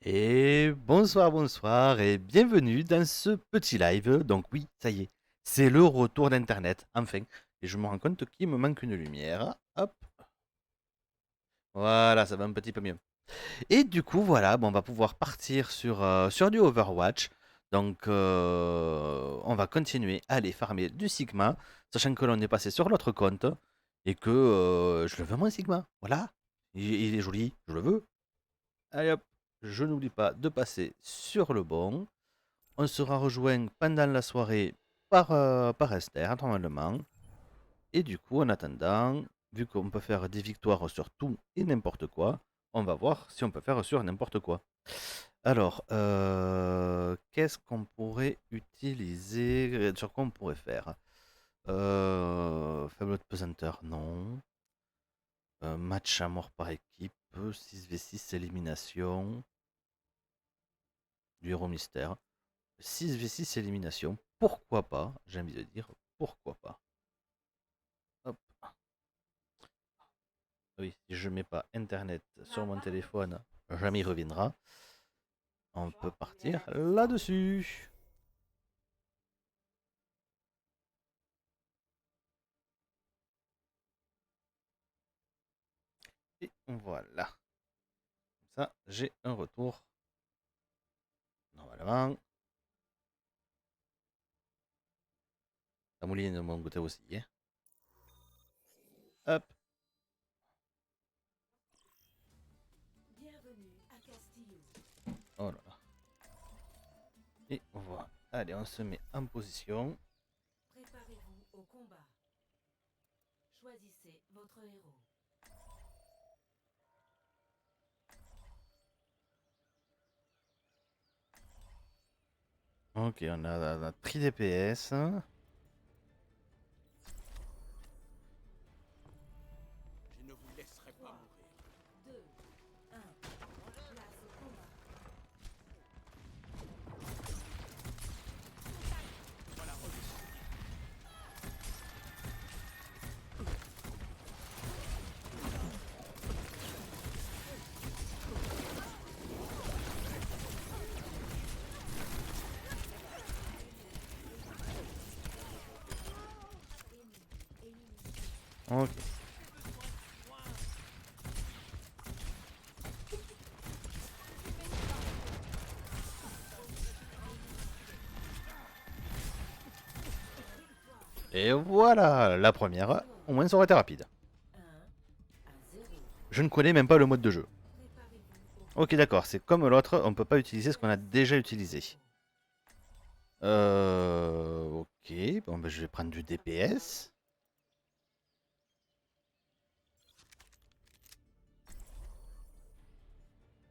Et bonsoir, bonsoir et bienvenue dans ce petit live. Donc oui, ça y est, c'est le retour d'Internet, enfin. Et je me rends compte qu'il me manque une lumière. Hop, voilà, ça va un petit peu mieux. Et du coup, voilà, bon, on va pouvoir partir sur du Overwatch. Donc, on va continuer à aller farmer du Sigma, sachant que l'on est passé sur l'autre compte et que je le veux mon Sigma. Voilà, il est joli, je le veux. Allez hop, je n'oublie pas de passer sur le bon. On sera rejoint pendant la soirée par Esther, normalement. Et du coup, en attendant, vu qu'on peut faire des victoires sur tout et n'importe quoi, on va voir si on peut faire sur n'importe quoi. Alors, qu'est-ce qu'on pourrait utiliser? Sur quoi on pourrait faire? Faible pesanteur, non. Match à mort par équipe, 6v6 élimination, du héros mystère. 6v6 élimination, pourquoi pas, j'ai envie de dire, pourquoi pas. Hop. Oui, si je mets pas internet sur mon téléphone, jamais il reviendra. On peut partir là-dessus. Et voilà. Comme ça, j'ai un retour. Normalement. Ça mouline de mon côté aussi. Hein. Hop. Oh là là. Et voilà. Allez, on se met en position. Préparez-vous au combat. Choisissez votre héros. Ok, on a la tri DPS. Je ne vous laisserai pas 3, mourir. 2, 1. Place au combat. Voilà, remise. Ok. Et voilà, la première. Au moins, ça aurait été rapide. 1 à 0. Je ne connais même pas le mode de jeu. Préparez-vous au Ok, combat. d'accord, c'est comme l'autre, on peut pas utiliser ce qu'on a Choisissez déjà votre utilisé. héros. Ok, bon, ben, je vais prendre du DPS.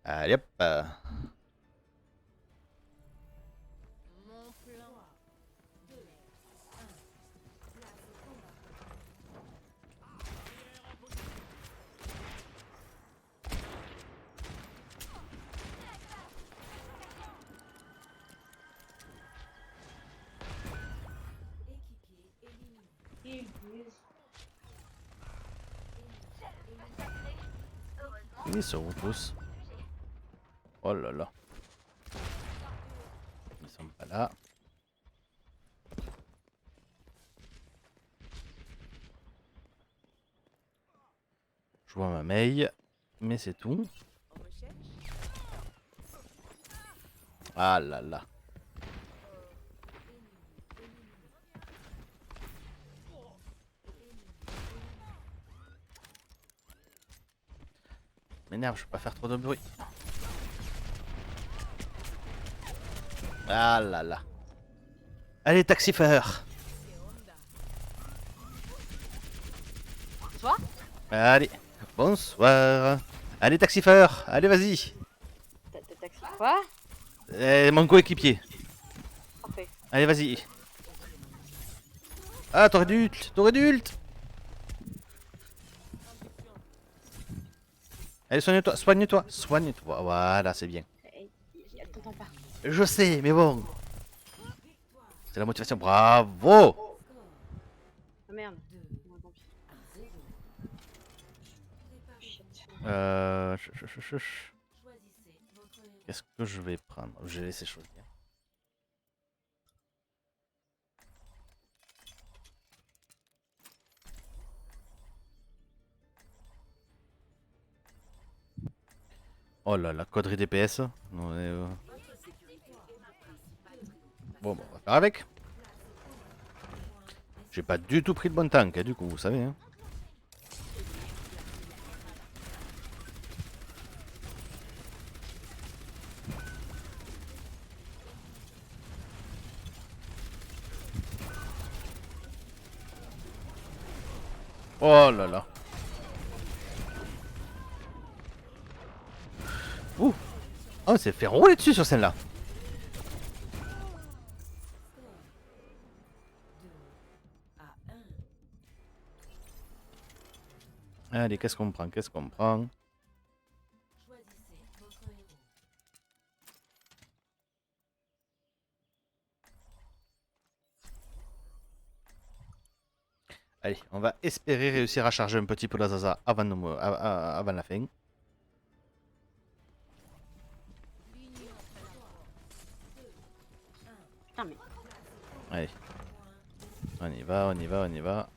Allez hop. Mon plan. 3, 2, 1. Place au combat. Équipier éliminé. Ils sont où tous? Oh là là, ils sont pas là. Je vois ma mail, mais c'est tout. Ah là là. M'énerve, je peux pas faire trop de bruit. Ah là là. Allez, taxifeur. Bonsoir. Allez, bonsoir. Allez, taxifeur, allez, vas-y. T'as taxi quoi? Mon coéquipier. Parfait. Allez, vas-y. Ah, t'aurais dû ult, t'aurais dû ult. Allez, soigne-toi, soigne-toi, soigne-toi. Voilà, c'est bien. Elle t'entend pas. Je sais, mais bon. C'est la motivation. Bravo. Oh merde. 2 Bon, tant pis. à 0. Préparez-vous Shit. au combat. Chut, chut, chut, chut. Choisissez votre héros. Qu'est-ce que je vais prendre? Je vais laisser choisir. Oh là là, coderie DPS. Non, bon, on va faire avec. J'ai pas du tout pris le bon tank, hein, du coup, vous savez. Hein. Oh là là. Ouh. Oh, on s'est fait rouler dessus sur celle-là. Allez, qu'est-ce qu'on prend? Qu'est-ce qu'on prend? Allez, on va espérer réussir à charger un petit peu la Zaza avant, avant la fin. Putain, mais. Allez. On y va, on y va, on y va.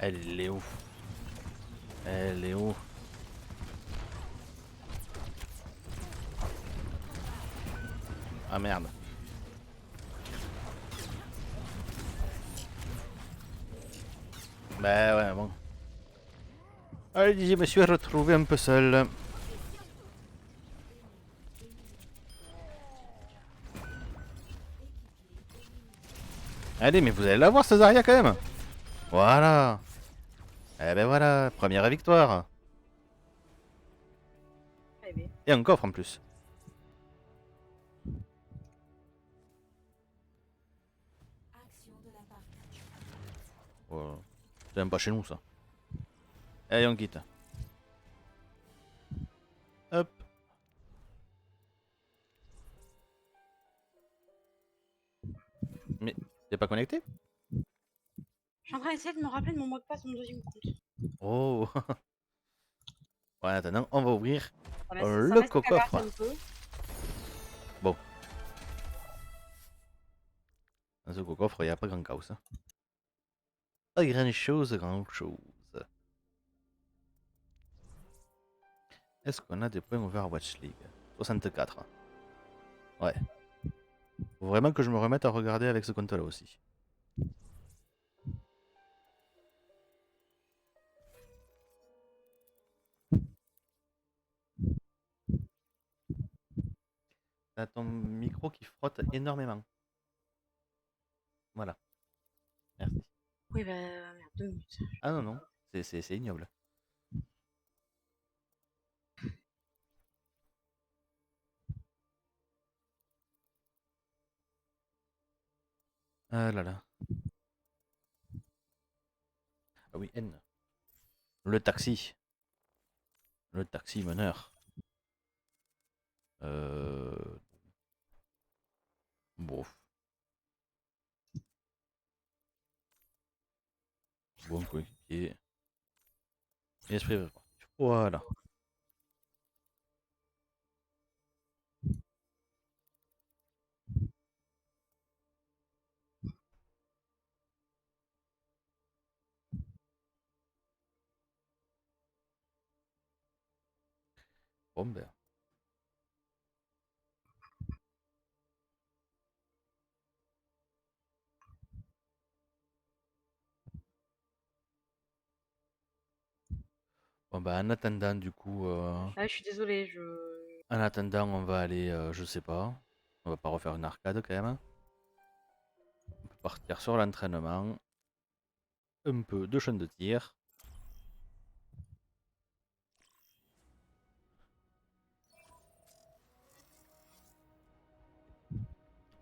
Elle est où? Elle est où? Ah merde. Bah ouais, bon. Allez, je me suis retrouvé un peu seul. Allez, mais vous allez la voir, ce Zarya, quand même. Voilà. Eh ben voilà, première victoire. Rêvé. Et un coffre en plus. Voilà. C'est même pas chez nous, ça. Allez, on quitte. Hop. Mais t'es pas connecté? Je suis en train d'essayer de me rappeler de mon mot de passe de mon deuxième compte. Oh. Ouais, attends, on va ouvrir Ça le m'escalade coffre. un peu. Bon. Dans ce coffre, il n'y a pas grand chose. Hein. Pas grand chose, grand chose. Est-ce qu'on a des points Overwatch League? 64. Ouais. Faut vraiment que je me remette à regarder avec ce compte-là aussi. T'as ton micro qui frotte énormément. Voilà. Merci. Oui, bah, merde, 2 minutes. Ah non, non. C'est ignoble. Ah là là. Ah oui, N. Le taxi. Le taxi meneur. Bon. Bon coéquipier. Esprit répartif. Voilà. Bon ben. Bon ben en attendant du coup. Ah, je suis désolée, En attendant, on va aller, je sais pas. On va pas refaire une arcade quand même. On peut partir sur l'entraînement. Un peu de champ de tir.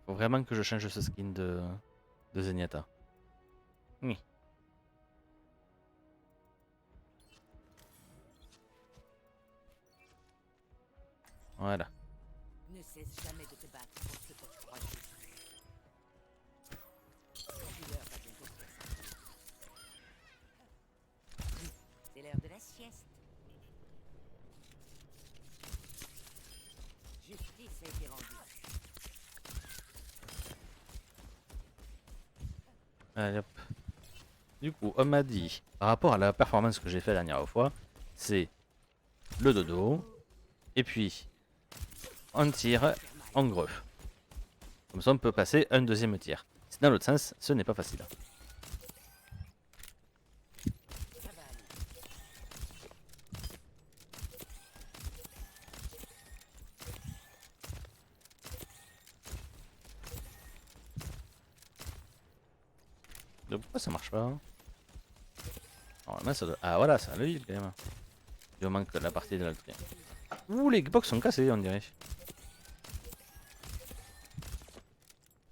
Faut vraiment que je change ce skin de Zenyatta. Oui. Voilà. Ne cesse jamais de te battre pour ce que tu crois juste. La douleur va bientôt se passer. C'est l'heure de la sieste. Justice a été rendue. Allez, hop. Du coup, on m'a dit, par rapport à la performance que j'ai fait la dernière fois, c'est le dodo, et puis on tire en greffe. Comme ça, on peut passer un deuxième tir. Si dans l'autre sens, ce n'est pas facile. Ça va aller. Donc pourquoi ça marche pas hein? Normalement, ça doit... Ah voilà, ça a le heal quand même. Il manque la partie de l'autre. Ouh, les box sont cassés, on dirait.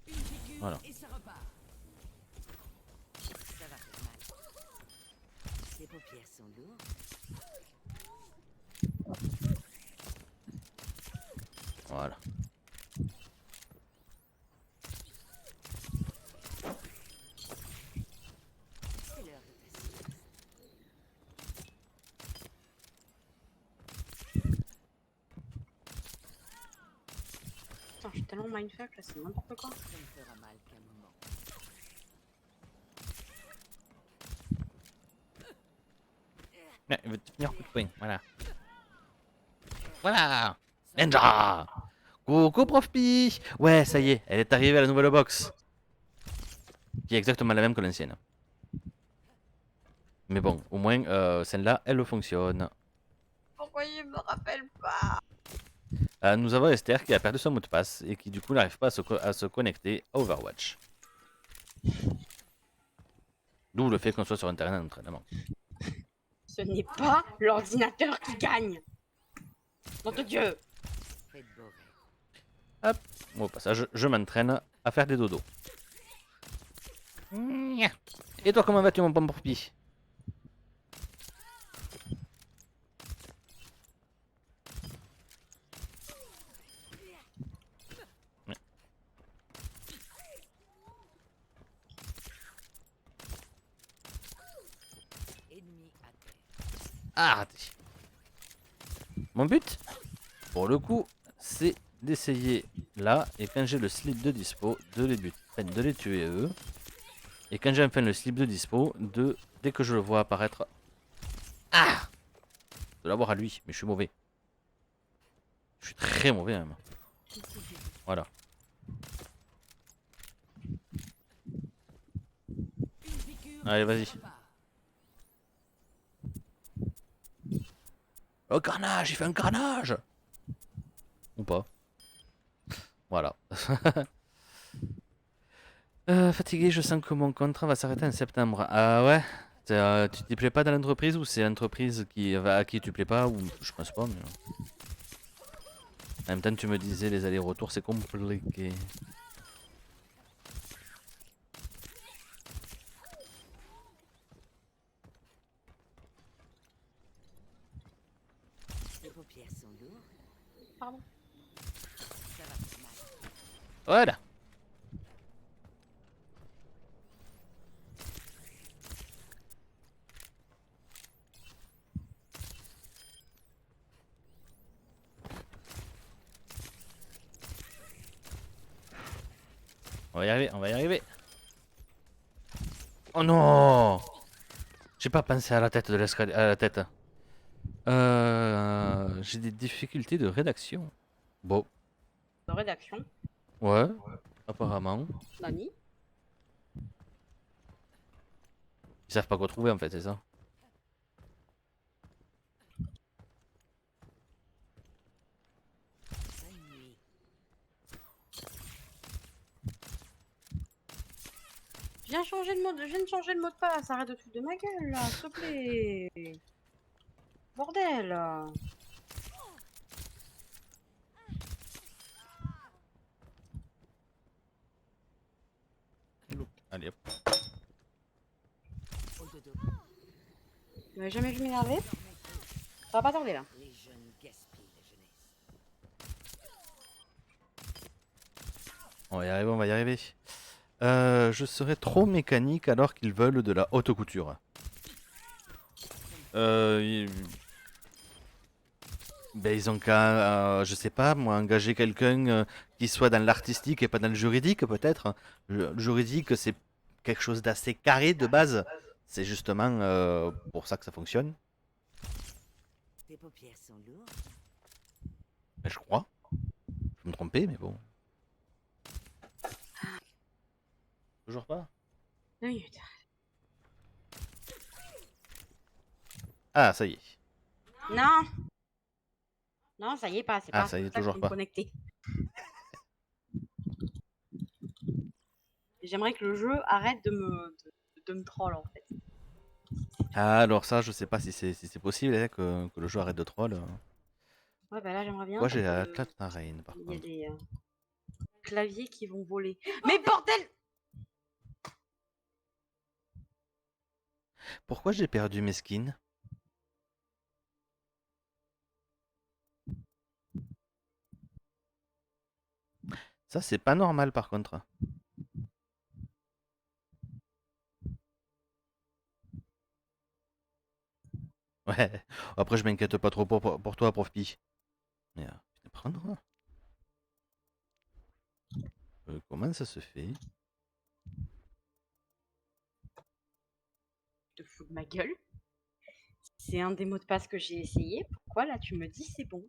Une piqûre Voilà. et ça repart. Ça va faire mal. Ses paupières sont lourdes. Voilà. C'est l'heure de ta sieste. Putain, je suis tellement mindfuck là, c'est n'importe quoi. Ça ne fera mal qu'un moment. Ouais, il veut te finir coup de poing, voilà. Voilà. Ninja. Coucou prof Pi. Ouais, ça y est, elle est arrivée à la nouvelle box. Qui est exactement la même que l'ancienne. Mais bon, au moins, celle-là, elle fonctionne. Pourquoi il me rappelle pas? Nous avons Esther qui a perdu son mot de passe et qui du coup n'arrive pas à se connecter à Overwatch. D'où le fait qu'on soit sur un terrain d'entraînement. Ce n'est pas l'ordinateur qui gagne. Nom de Dieu. Faites beau rêve. Bon, au passage, je m'entraîne à faire des dodos. Et toi, comment vas-tu, mon bon Pi? Ennemi à terre. Ah, raté. Mon but, pour le coup, c'est d'essayer là, et quand j'ai le slip de dispo, de les buter, enfin, de les tuer eux. Et quand j'ai enfin le slip de dispo, dès que je le vois apparaître, de l'avoir à lui, mais je suis mauvais. Je suis très mauvais même. Voilà. Une piqûre Allez, et vas-y. ça repart. Oh, carnage, il fait un carnage. Ou pas. Voilà. Fatigué, je sens que mon contrat va s'arrêter en septembre. Ah ouais? Tu t'y plais pas dans l'entreprise ou c'est l'entreprise à qui tu plais pas ou je pense pas mais... En même temps tu me disais les allers-retours c'est compliqué. Ses paupières sont lourdes. Pardon. Ça va faire mal. Voilà. On va y arriver, on va y arriver. Oh non! J'ai pas pensé à la tête de l'escalier, à la tête. J'ai des difficultés de rédaction. Bon, De rédaction. ouais, apparemment. Nani. Ils savent pas quoi trouver en fait, c'est ça? Bonne nuit. Je viens de changer de mot de passe. Arrête de te foutre de ma gueule là, s'il te plaît. Bordel. Allez hop. Au dodo. Tu m'as jamais vu m'énerver? Ça va pas tarder là. Les jeunes gaspillent la jeunesse. On va y arriver, on va y arriver. Je serais trop mécanique alors qu'ils veulent de la haute couture. Ils... Ben, ils ont qu'à, je sais pas, moi, engager quelqu'un qui soit dans l'artistique et pas dans le juridique, peut-être. Le juridique, c'est quelque chose d'assez carré de base. C'est justement pour ça que ça fonctionne. Tes paupières sont lourdes. Ben, je crois. Je peux me tromper, mais bon. Toujours pas. 2 minutes. Ah, ça y est. Non. Non, ça y est pas. C'est Ah, pas ça y est, pour ça que toujours je vais me pas. connecter. J'aimerais que le jeu arrête de me troll en fait. Ah, alors ça, je sais pas si c'est possible hein, que le jeu arrête de troll. Ouais, bah là j'aimerais bien. Moi, j'ai parce la que Tlatarine, par il y a contre. des claviers qui vont voler. Mais bordel! Pourquoi j'ai perdu mes skins? Ça, c'est pas normal, par contre. Ouais. Après, je m'inquiète pas trop pour toi, prof Pi. Mais putain, prendre. Comment ça se fait? Tu te fous de ma gueule? C'est un des mots de passe que j'ai essayé. Pourquoi là tu me dis c'est bon?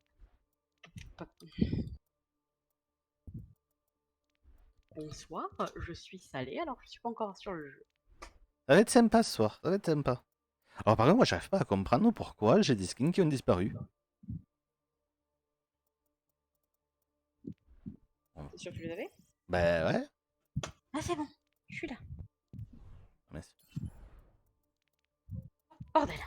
Bonsoir, je suis salée alors je suis pas encore sur le jeu. Ça va être sympa ce soir, ça va être sympa. Alors, par contre, moi, j'arrive pas à comprendre pourquoi j'ai des skins qui ont disparu. T'es sûr que tu les avais? Ben ouais. Ah c'est bon, je suis là. Merci. Bordel!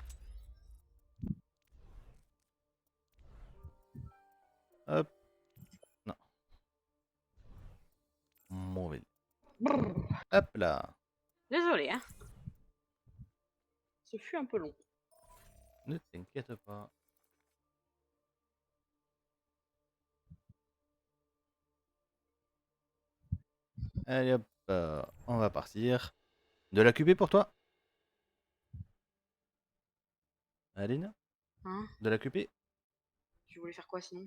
Hop. Non. Mauvais. Brrr. Hop là. Désolé, hein. Ce fut un peu long. Ne t'inquiète pas. Allez hop, on va partir. De la QB pour toi, Aline? Hein? De la QB? Tu voulais faire quoi sinon?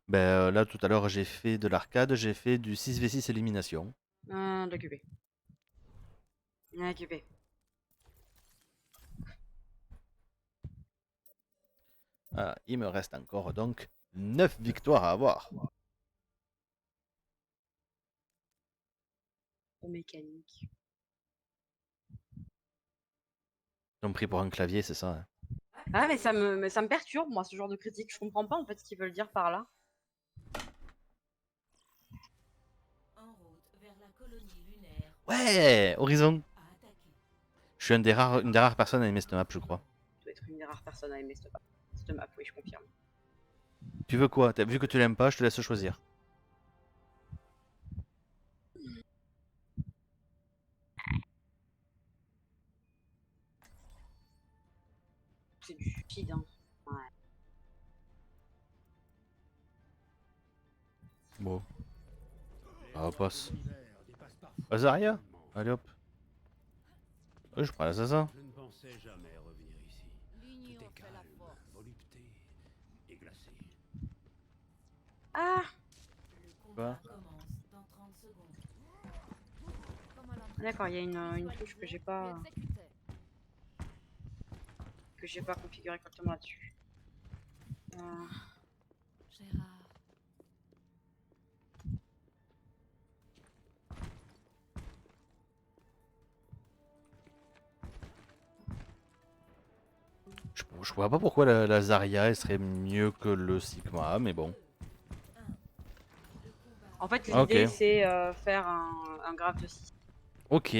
Ben là, tout à l'heure, j'ai fait de l'arcade, j'ai fait du 6v6 élimination. De QB. QB. Ah, il me reste encore donc 9 victoires à avoir. Au mécanique. Ils ont pris pour un clavier, c'est ça, hein. Ah mais ça me perturbe moi ce genre de critique. Je comprends pas en fait ce qu'ils veulent dire par là. En route vers la colonie lunaire. Ouais, Horizon. À attaquer. Je suis une des rares personnes à aimer cette map, je crois. Tu dois être une des rares personnes à aimer cette map, oui je confirme. Tu veux quoi? Vu que tu l'aimes pas, je te laisse choisir. C'est du suicide hein. Ouais. Bon. Ah, passe. Azaria? Allez hop. Je prends l'assassin. Je ne pensais jamais revenir ici. L'union Tout est fait la calme, force. volupté et glacé. Ah Le combat commence dans 30 secondes. d'accord, il y a une touche que j'ai pas configurée correctement là-dessus. Gérard. Je vois pas pourquoi la Zarya elle serait mieux que le Sigma, mais bon. En fait Ok. l'idée c'est faire un graphe de 6. Ok.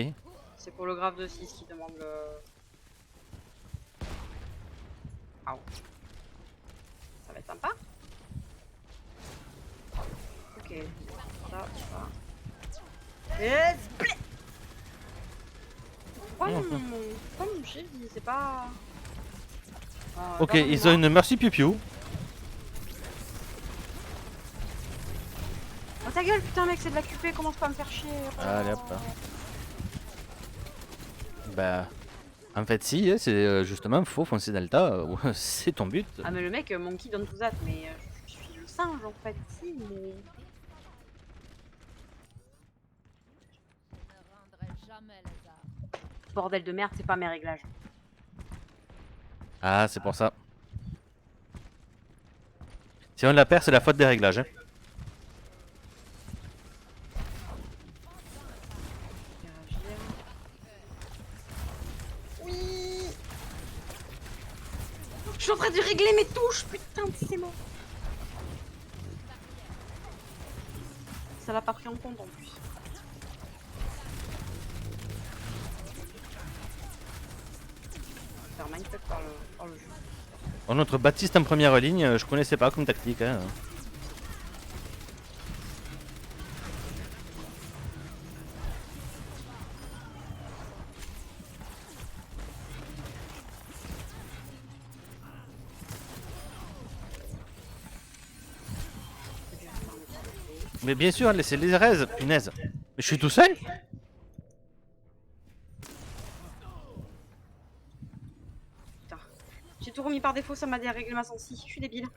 C'est pour le graphe de 6 qui demande le... Ah ouais. Ça va être sympa. Ok. Ça. Comme j'ai dit, c'est pas... Ok, ils ont une Mercy Piu Piu. Ah Oh ta gueule, putain, mec, c'est de la QP, commence pas à me faire chier. Oh. Allez hop. Bah. En fait, si, hein, c'est justement faux foncer Delta, c'est ton but. Ah, mais le mec, Monkey donne tout that, mais je suis le singe en fait, ici, mais. Je ne rendrai jamais les armes. Bordel de merde, c'est pas mes réglages. Ah, c'est pour ça. Si on la perd, c'est la faute des réglages. Hein. Oui. Je suis en train de régler mes touches, putain, c'est mort. Ça l'a pas pris en compte en plus. Faire Minecraft par le jeu. Bon, notre Baptiste en première ligne, je connaissais pas comme tactique. Hein. Mais bien sûr, laissez les raises, punaise. Mais je suis tout seul. Putain. J'ai tout remis par défaut, ça m'a déréglé ma sensi. Je suis débile.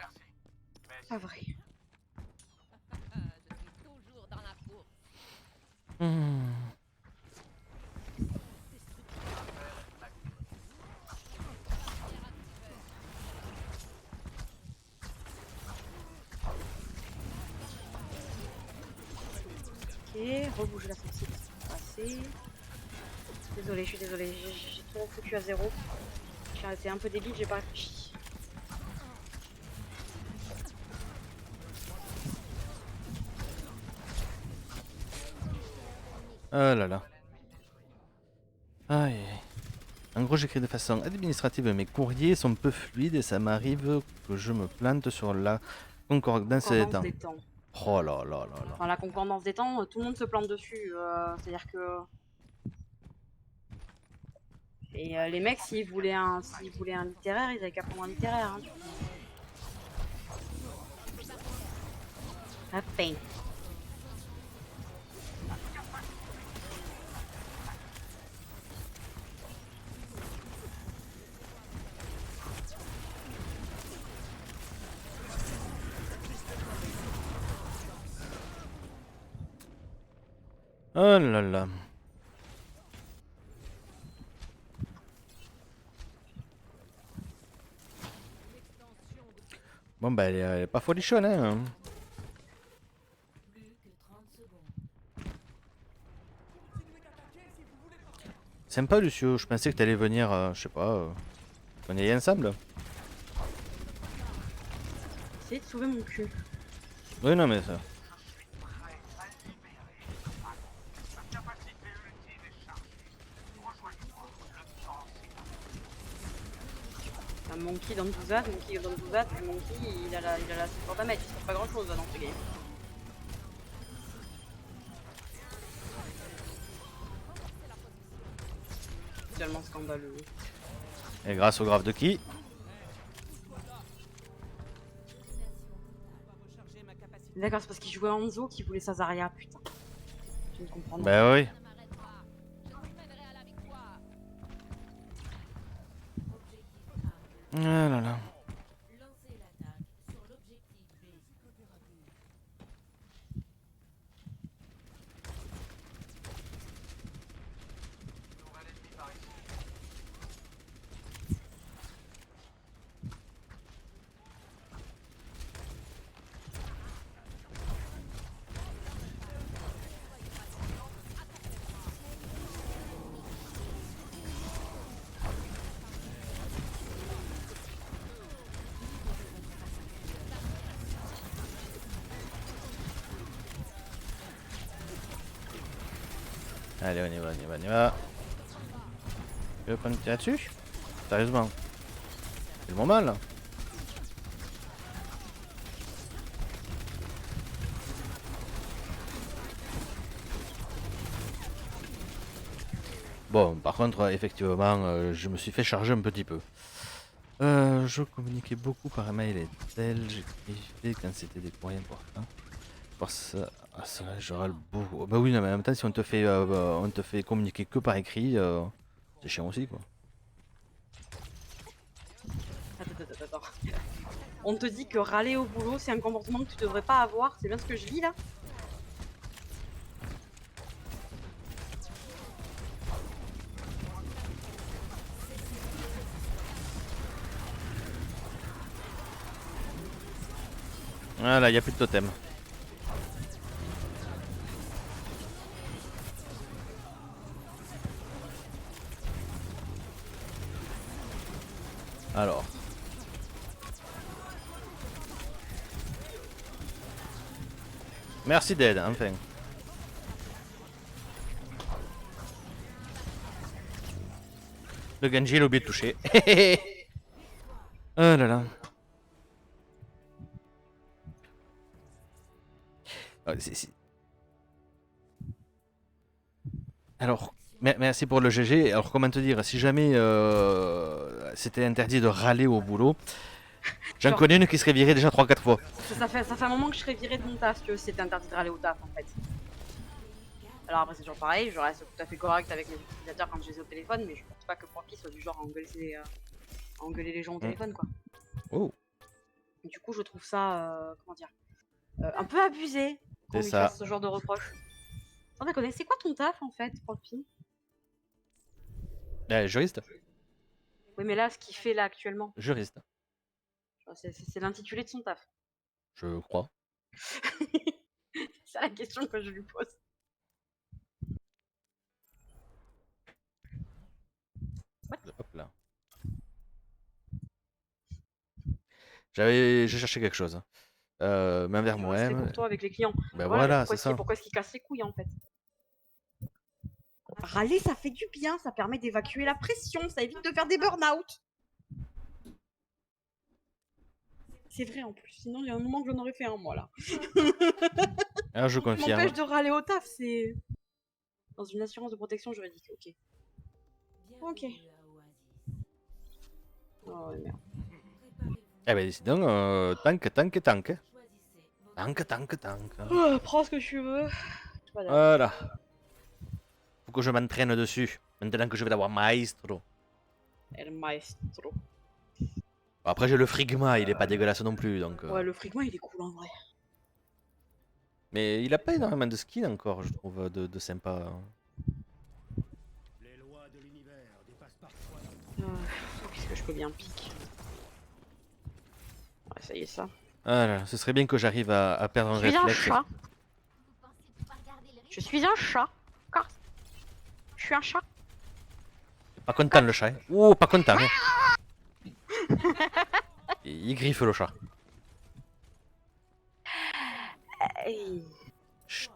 Pas vrai. Je suis toujours dans la course. Ok, rebouger la sensi. Assez. Désolé, je suis désolée. J'ai tout foutu à zéro. J'ai été un peu débile, j'ai pas réfléchi. Oh là là. Aïe. En gros, j'écris de façon administrative, mes courriers sont peu fluides et ça m'arrive que je me plante sur la concordance des temps. Oh là là là là. Enfin, la concordance des temps, tout le monde se plante dessus. C'est-à-dire que. Et les mecs, s'ils voulaient un littéraire, ils avaient qu'à prendre un littéraire. Hein. À peine. Oh là là. Bon bah elle est pas folichonne hein. Plus que 30 secondes. Sympa Lucio, je pensais que t'allais venir, je sais pas, on y est ensemble. Essayez de sauver mon cul. Oui non mais ça. Un Monkey dans tout that, Monkey dans tout that, le Monkey il a la support damage, il se passe pas grand chose dans ce game. Tellement scandaleux. Et grâce au graphe de qui? D'accord, c'est parce qu'il jouait Hanzo qui voulait sa Zarya, putain. Je ne comprends pas. Bah oui. Je vous mènerai à la victoire. Ah là là. Lancez l'attaque sur l'objectif B. Allez on y va, on y va, on y va. Tu veux prendre là-dessus? Sérieusement. C'est le moment là. Bon, par contre, effectivement, je me suis fait charger un petit peu. Je communiquais beaucoup par mail et tel, j'écrivais quand c'était des courriers importants. Pour ça, Ah, ça là, je râle beaucoup. Bah oui, non, mais en même temps, si on te fait communiquer que par écrit, c'est chiant aussi, quoi. Attends. On te dit que râler au boulot, c'est un comportement que tu devrais pas avoir. C'est bien ce que je lis là? Voilà, y a plus de totem. Alors. Merci d'aide, enfin. Le Genji, il a oublié de toucher. Oh là là. Ah, Alors, merci pour le GG. Alors, comment te dire, si jamais c'était interdit de râler au boulot, j'en Genre, connais une qui serait virée déjà 3-4 fois. ça fait un moment que je serais virée de mon taf, que c'est interdit de râler au taf en fait. Alors après, c'est toujours pareil, je reste tout à fait correct avec mes utilisateurs quand je les ai au téléphone, mais je pense pas que Profi soit du genre à engueuler les gens au téléphone quoi. Oh, Et du coup, je trouve ça, comment dire, un peu abusé qu'on c'est lui ça. fasse ce genre de reproches. Sans déconner, c'est quoi ton taf en fait, Profi? Juriste. Oui, mais là, ce qu'il fait là actuellement, Juriste, genre, c'est l'intitulé de son taf. je crois. C'est la question que je lui pose. Hop là. J'ai cherché quelque chose. Main vers Tu moi. restes pour toi avec les clients. Ben Voilà, mais voilà, c'est ça. pourquoi est-ce qu'il casse les couilles en fait? Râler, ça fait du bien, ça permet d'évacuer la pression, ça évite de faire des burn-out. C'est vrai en plus, sinon il y a un moment que j'en aurais fait un moi là. Alors, je Ce qui confirme. m'empêche de râler au taf, c'est dans une assurance de protection juridique. Ok. Ok. Bienvenue à Oasis. Oh ouais, merde. Préparez-vous. Eh ben, sinon, tank. Choisissez votre Tank. Oh, prends ce que tu veux. Voilà. Voilà. Faut que je m'entraîne dessus. Maintenant que je vais l'avoir maestro. El maestro. Après, j'ai le frigma, il est pas dégueulasse non plus, donc. Ouais, le frigma il est cool en vrai. Mais il a pas énormément de skins encore, je trouve, de sympa. Les lois de l'univers dépassent parfois. Qu'est-ce que je peux bien pique? Ouais, ça y est, ça. Voilà, ce serait bien que j'arrive à perdre un Je suis un réflexe. chat. Je suis un chat. Car... Je suis un chat. Pas content le chat. Hein. Oh, pas content. Hein. Il griffe le chat. Hey. Chut.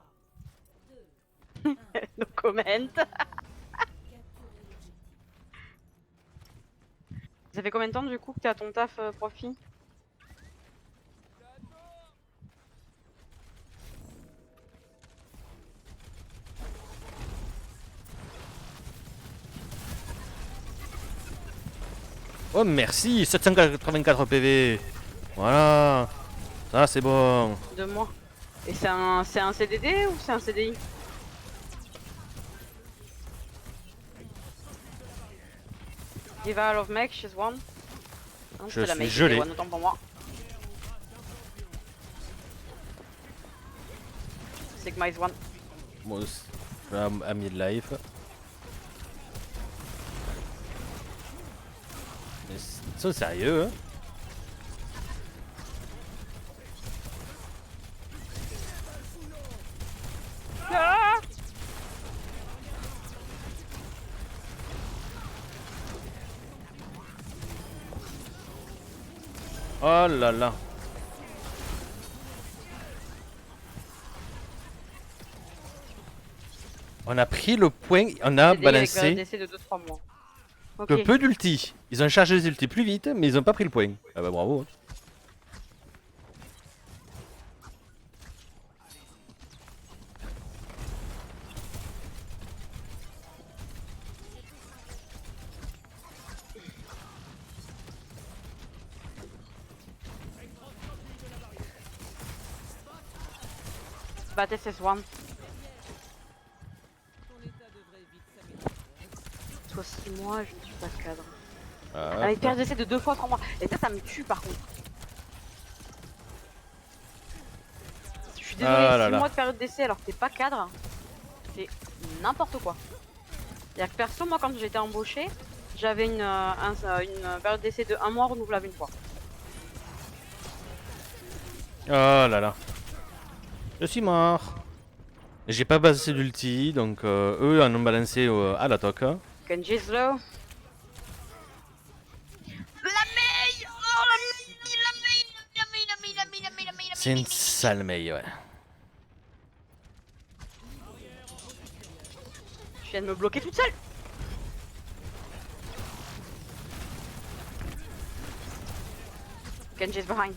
No comment. Ça fait combien de temps du coup que t'es à ton taf, Profi? Oh merci, 784 PV. Voilà. Ça c'est bon. 2 mois. Et c'est un CDD ou c'est un CDI? Diva Love Mech, she's one. Non, Je c'est la suis mec, gelé. c'est one, autant pour moi. Sigma is one. Bon, à mid-life. Mais c'est sérieux, hein. Ah. Oh là là. On a pris le point, on a CDI avec balancé décès de 2-3 mois. Ok. que peu d'ulti. Ils ont chargé les ultis plus vite, mais ils ont pas pris le point. Ah bah bravo. Hein. Battez ces Swarm. Soit 6 mois, je ne suis pas cadre. Avec période d'essai de 2 fois 3 mois. Et ça me tue par contre. Je suis désolée, Ah 6 là là. mois de période d'essai alors que t'es pas cadre, c'est n'importe quoi. C'est-à-dire que perso, moi quand j'ai été embauché, j'avais une période d'essai de 1 mois renouvelable une fois. Oh là là. Je suis mort. J'ai pas balancé d'ulti, donc eux en ont balancé à la toque. Genji is low. C'est une sale meille, ouais. Je viens de me bloquer toute seule. Genji is behind.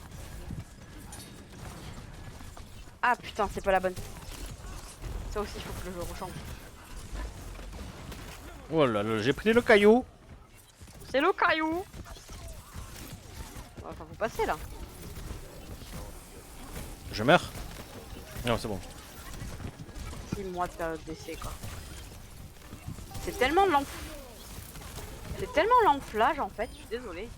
Ah putain, c'est pas la bonne. Ça aussi, il faut que je le rechange. Oh là là, j'ai pris le caillou. C'est le caillou. Enfin, faut passer là. Je meurs. Non, c'est bon. 6 mois de période d'essai quoi. C'est tellement C'est tellement l'enflage en fait, je suis désolée.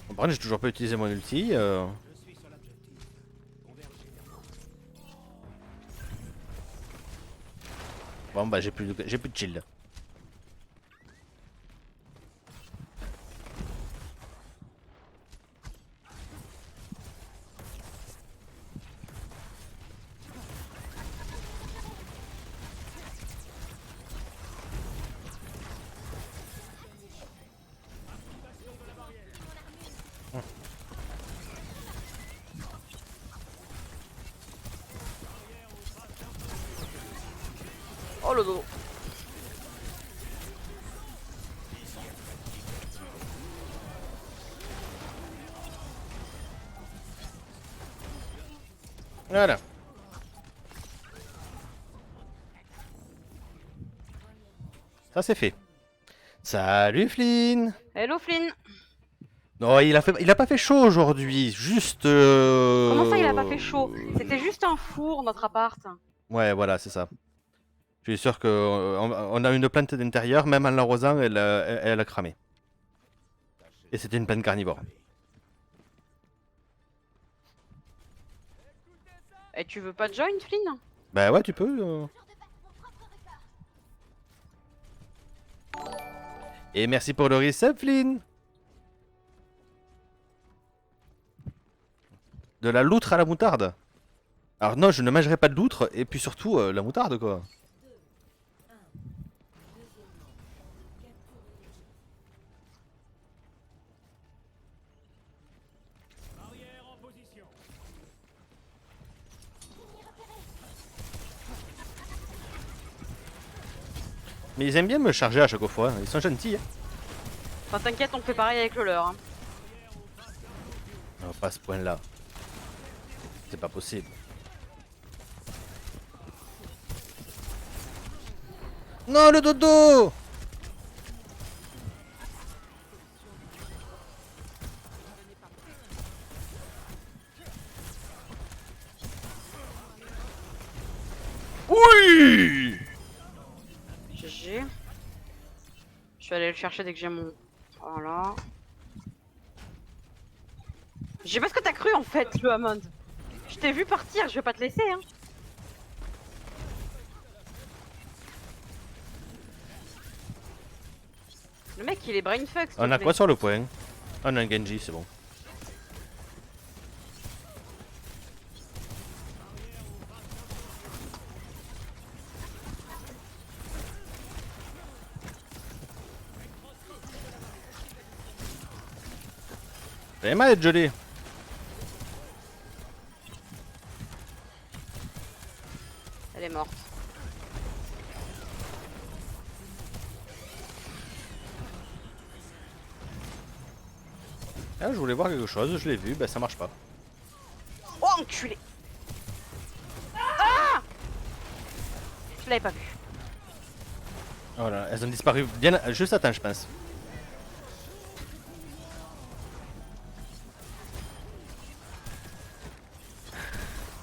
Bon, par contre, j'ai toujours pas utilisé mon ulti. Bon bah j'ai plus de shield. Oh le dodo. Voilà. Ça c'est fait. Salut Flynn. Hello Flynn. Non, il a pas fait chaud aujourd'hui, juste. Comment ça il a pas fait chaud? C'était juste un four notre appart. Ouais, voilà, c'est ça. Je suis sûr que on a une plante d'intérieur, même en l'arrosant, elle a cramé. Et c'était une plante carnivore. Et tu veux pas join Flynn? Bah ouais, tu peux. Et merci pour le resub, Flynn. De la loutre à la moutarde. Alors non, je ne mangerai pas de loutre, et puis surtout la moutarde, quoi. Barrière en position. Mais ils aiment bien me charger à chaque fois, ils sont gentils. Hein. Enfin t'inquiète, on fait pareil avec le leur. Hein. Non, pas à ce point-là. C'est pas possible. Non, le dodo! Oui! GG. Je vais aller le chercher dès que j'ai mon... Voilà. Je sais pas ce que t'as cru en fait, le Hammond. Je t'ai vu partir, je vais pas te laisser hein. Le mec il est brainfuck. On a quoi sur le point? On a un Genji, c'est bon. T'avais mal d'être gelé. Elle est morte. Ah, je voulais voir quelque chose, je l'ai vu, bah ça marche pas. Oh enculé. Ah, je l'avais pas vu. Oh là, elles ont disparu bien juste à temps, je pense.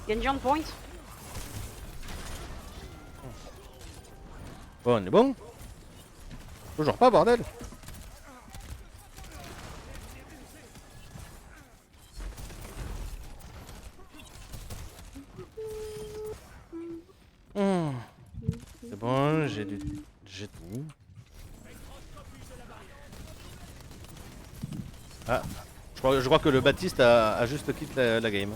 Genji on point. Bon, on est bon? Toujours pas, bordel. C'est bon, j'ai tout. Ah, je crois que le Baptiste a juste quitté la game.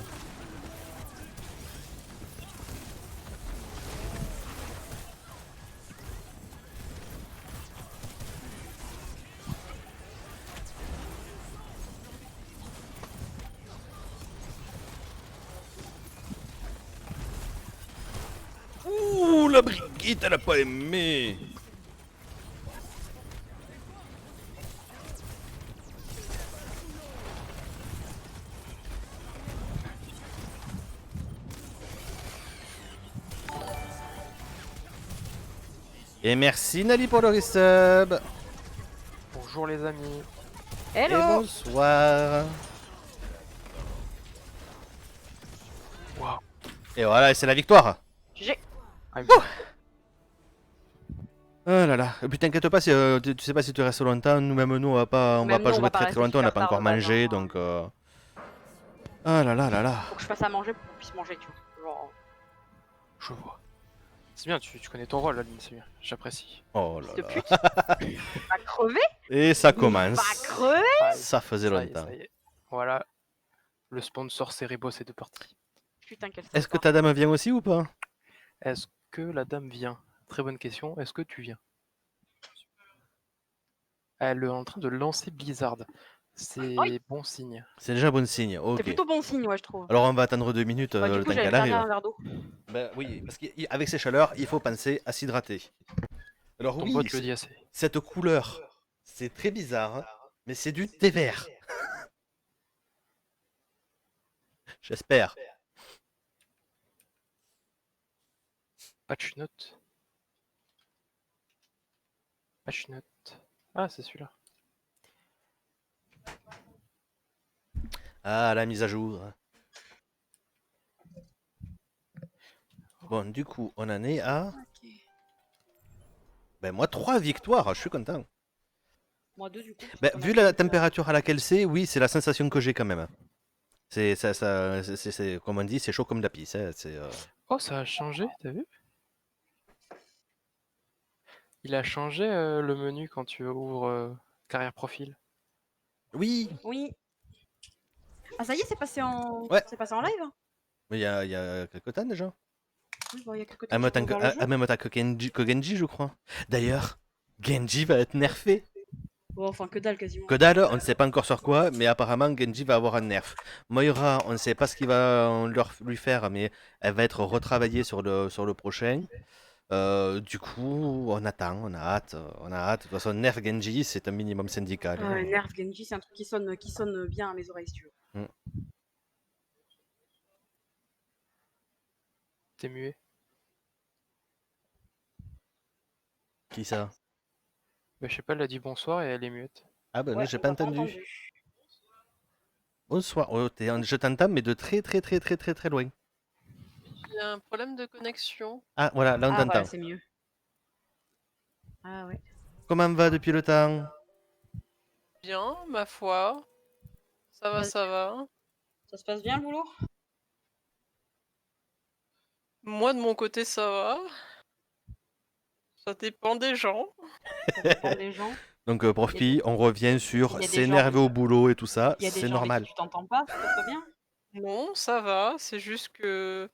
Ouh, la Brigitte, elle a pas aimé. Et merci Nali pour le resub. Bonjour les amis. Et Hello. bonsoir. Waouh. Et voilà, c'est la victoire. GG. Oh là là. Et puis t'inquiète pas, tu sais pas si tu restes longtemps. Nous-mêmes, nous, on va pas Même nous, on jouer va pas très rester longtemps. On n'a super pas tard encore de base, mangé, hein. donc. Ah là là là là. Faut que je fasse à manger pour qu'on puisse manger, tu vois. Genre, Je vois. C'est bien, tu connais ton rôle, Aline, c'est bien. J'apprécie. Oh là fils de là. pute. Va crever. Et ça commence. Va crever. Ah, Ça faisait ça y est, longtemps. ça y est. Voilà. Le sponsor Cerebos est de partie. Putain, quel Est-ce que sympa. ta dame vient aussi ou pas? Est-ce que la dame vient? Très bonne question. Est-ce que tu viens? Elle est en train de lancer Blizzard. C'est Oui. bon signe. C'est déjà bon signe. C'est Ok. plutôt bon signe, ouais, je trouve. Alors on va attendre 2 minutes Bah, du le coup, temps j'allais qu'elle me servir arrive. un verre d'eau. Ben oui, parce qu'avec ces chaleurs, il faut penser à s'hydrater. Alors Ton oui, pote le dit assez. cette couleur, c'est très bizarre, hein, mais c'est du thé vert. J'espère. Patch note. Patch note. Ah, c'est celui-là. Ah, la mise à jour. Bon, du coup, on en est à... Ben moi, 3 victoires, je suis content. Moi, 2 du coup. Ben, vu la température à laquelle c'est, oui, c'est la sensation que j'ai quand même. C'est, comme on dit, c'est chaud comme de la pisse. Hein, Oh, ça a changé, t'as vu? Il a changé le menu quand tu ouvres carrière profil. Oui, Oui. Ah, ça y est, c'est passé en. Ouais. C'est passé en live. mais il y a quelques temps déjà. Oui, bon, il y a quelques temps. En même temps que, en même temps que Genji, je crois. D'ailleurs, Genji va être nerfé. Bon, enfin, que dalle quasiment. Que dalle, on ne sait pas encore sur quoi, mais apparemment Genji va avoir un nerf. Moira, on ne sait pas ce qu'il va lui faire, mais elle va être retravaillée sur le prochain. Du coup, on attend, on a hâte, on a hâte. De toute façon, nerf Genji, c'est un minimum syndical. Ah, Nerf Genji, c'est un truc qui sonne bien à mes oreilles, si tu veux. T'es muet. Qui ça? Bah, je sais pas, elle a dit bonsoir et elle est muette. Ah ben non, Ouais, j'ai on pas t'a entendu. Bonsoir. Oh, je t'entends, mais de très très très très très très loin. Il y a un problème de connexion. Ah voilà, là on Ah, t'entend. voilà, c'est mieux. Ah ouais. Comment va depuis le temps? Bien, ma foi. Ça va, ça va. Ça se passe bien le boulot? Moi, de mon côté, ça va. Ça dépend des gens. Ça dépend des gens. Donc Profi, on revient sur il y a des s'énerver gens- au boulot et tout ça, Il y a des c'est gens normal. avec qui tu t'entends pas, ça se passe pas bien? Non, ça va. C'est juste que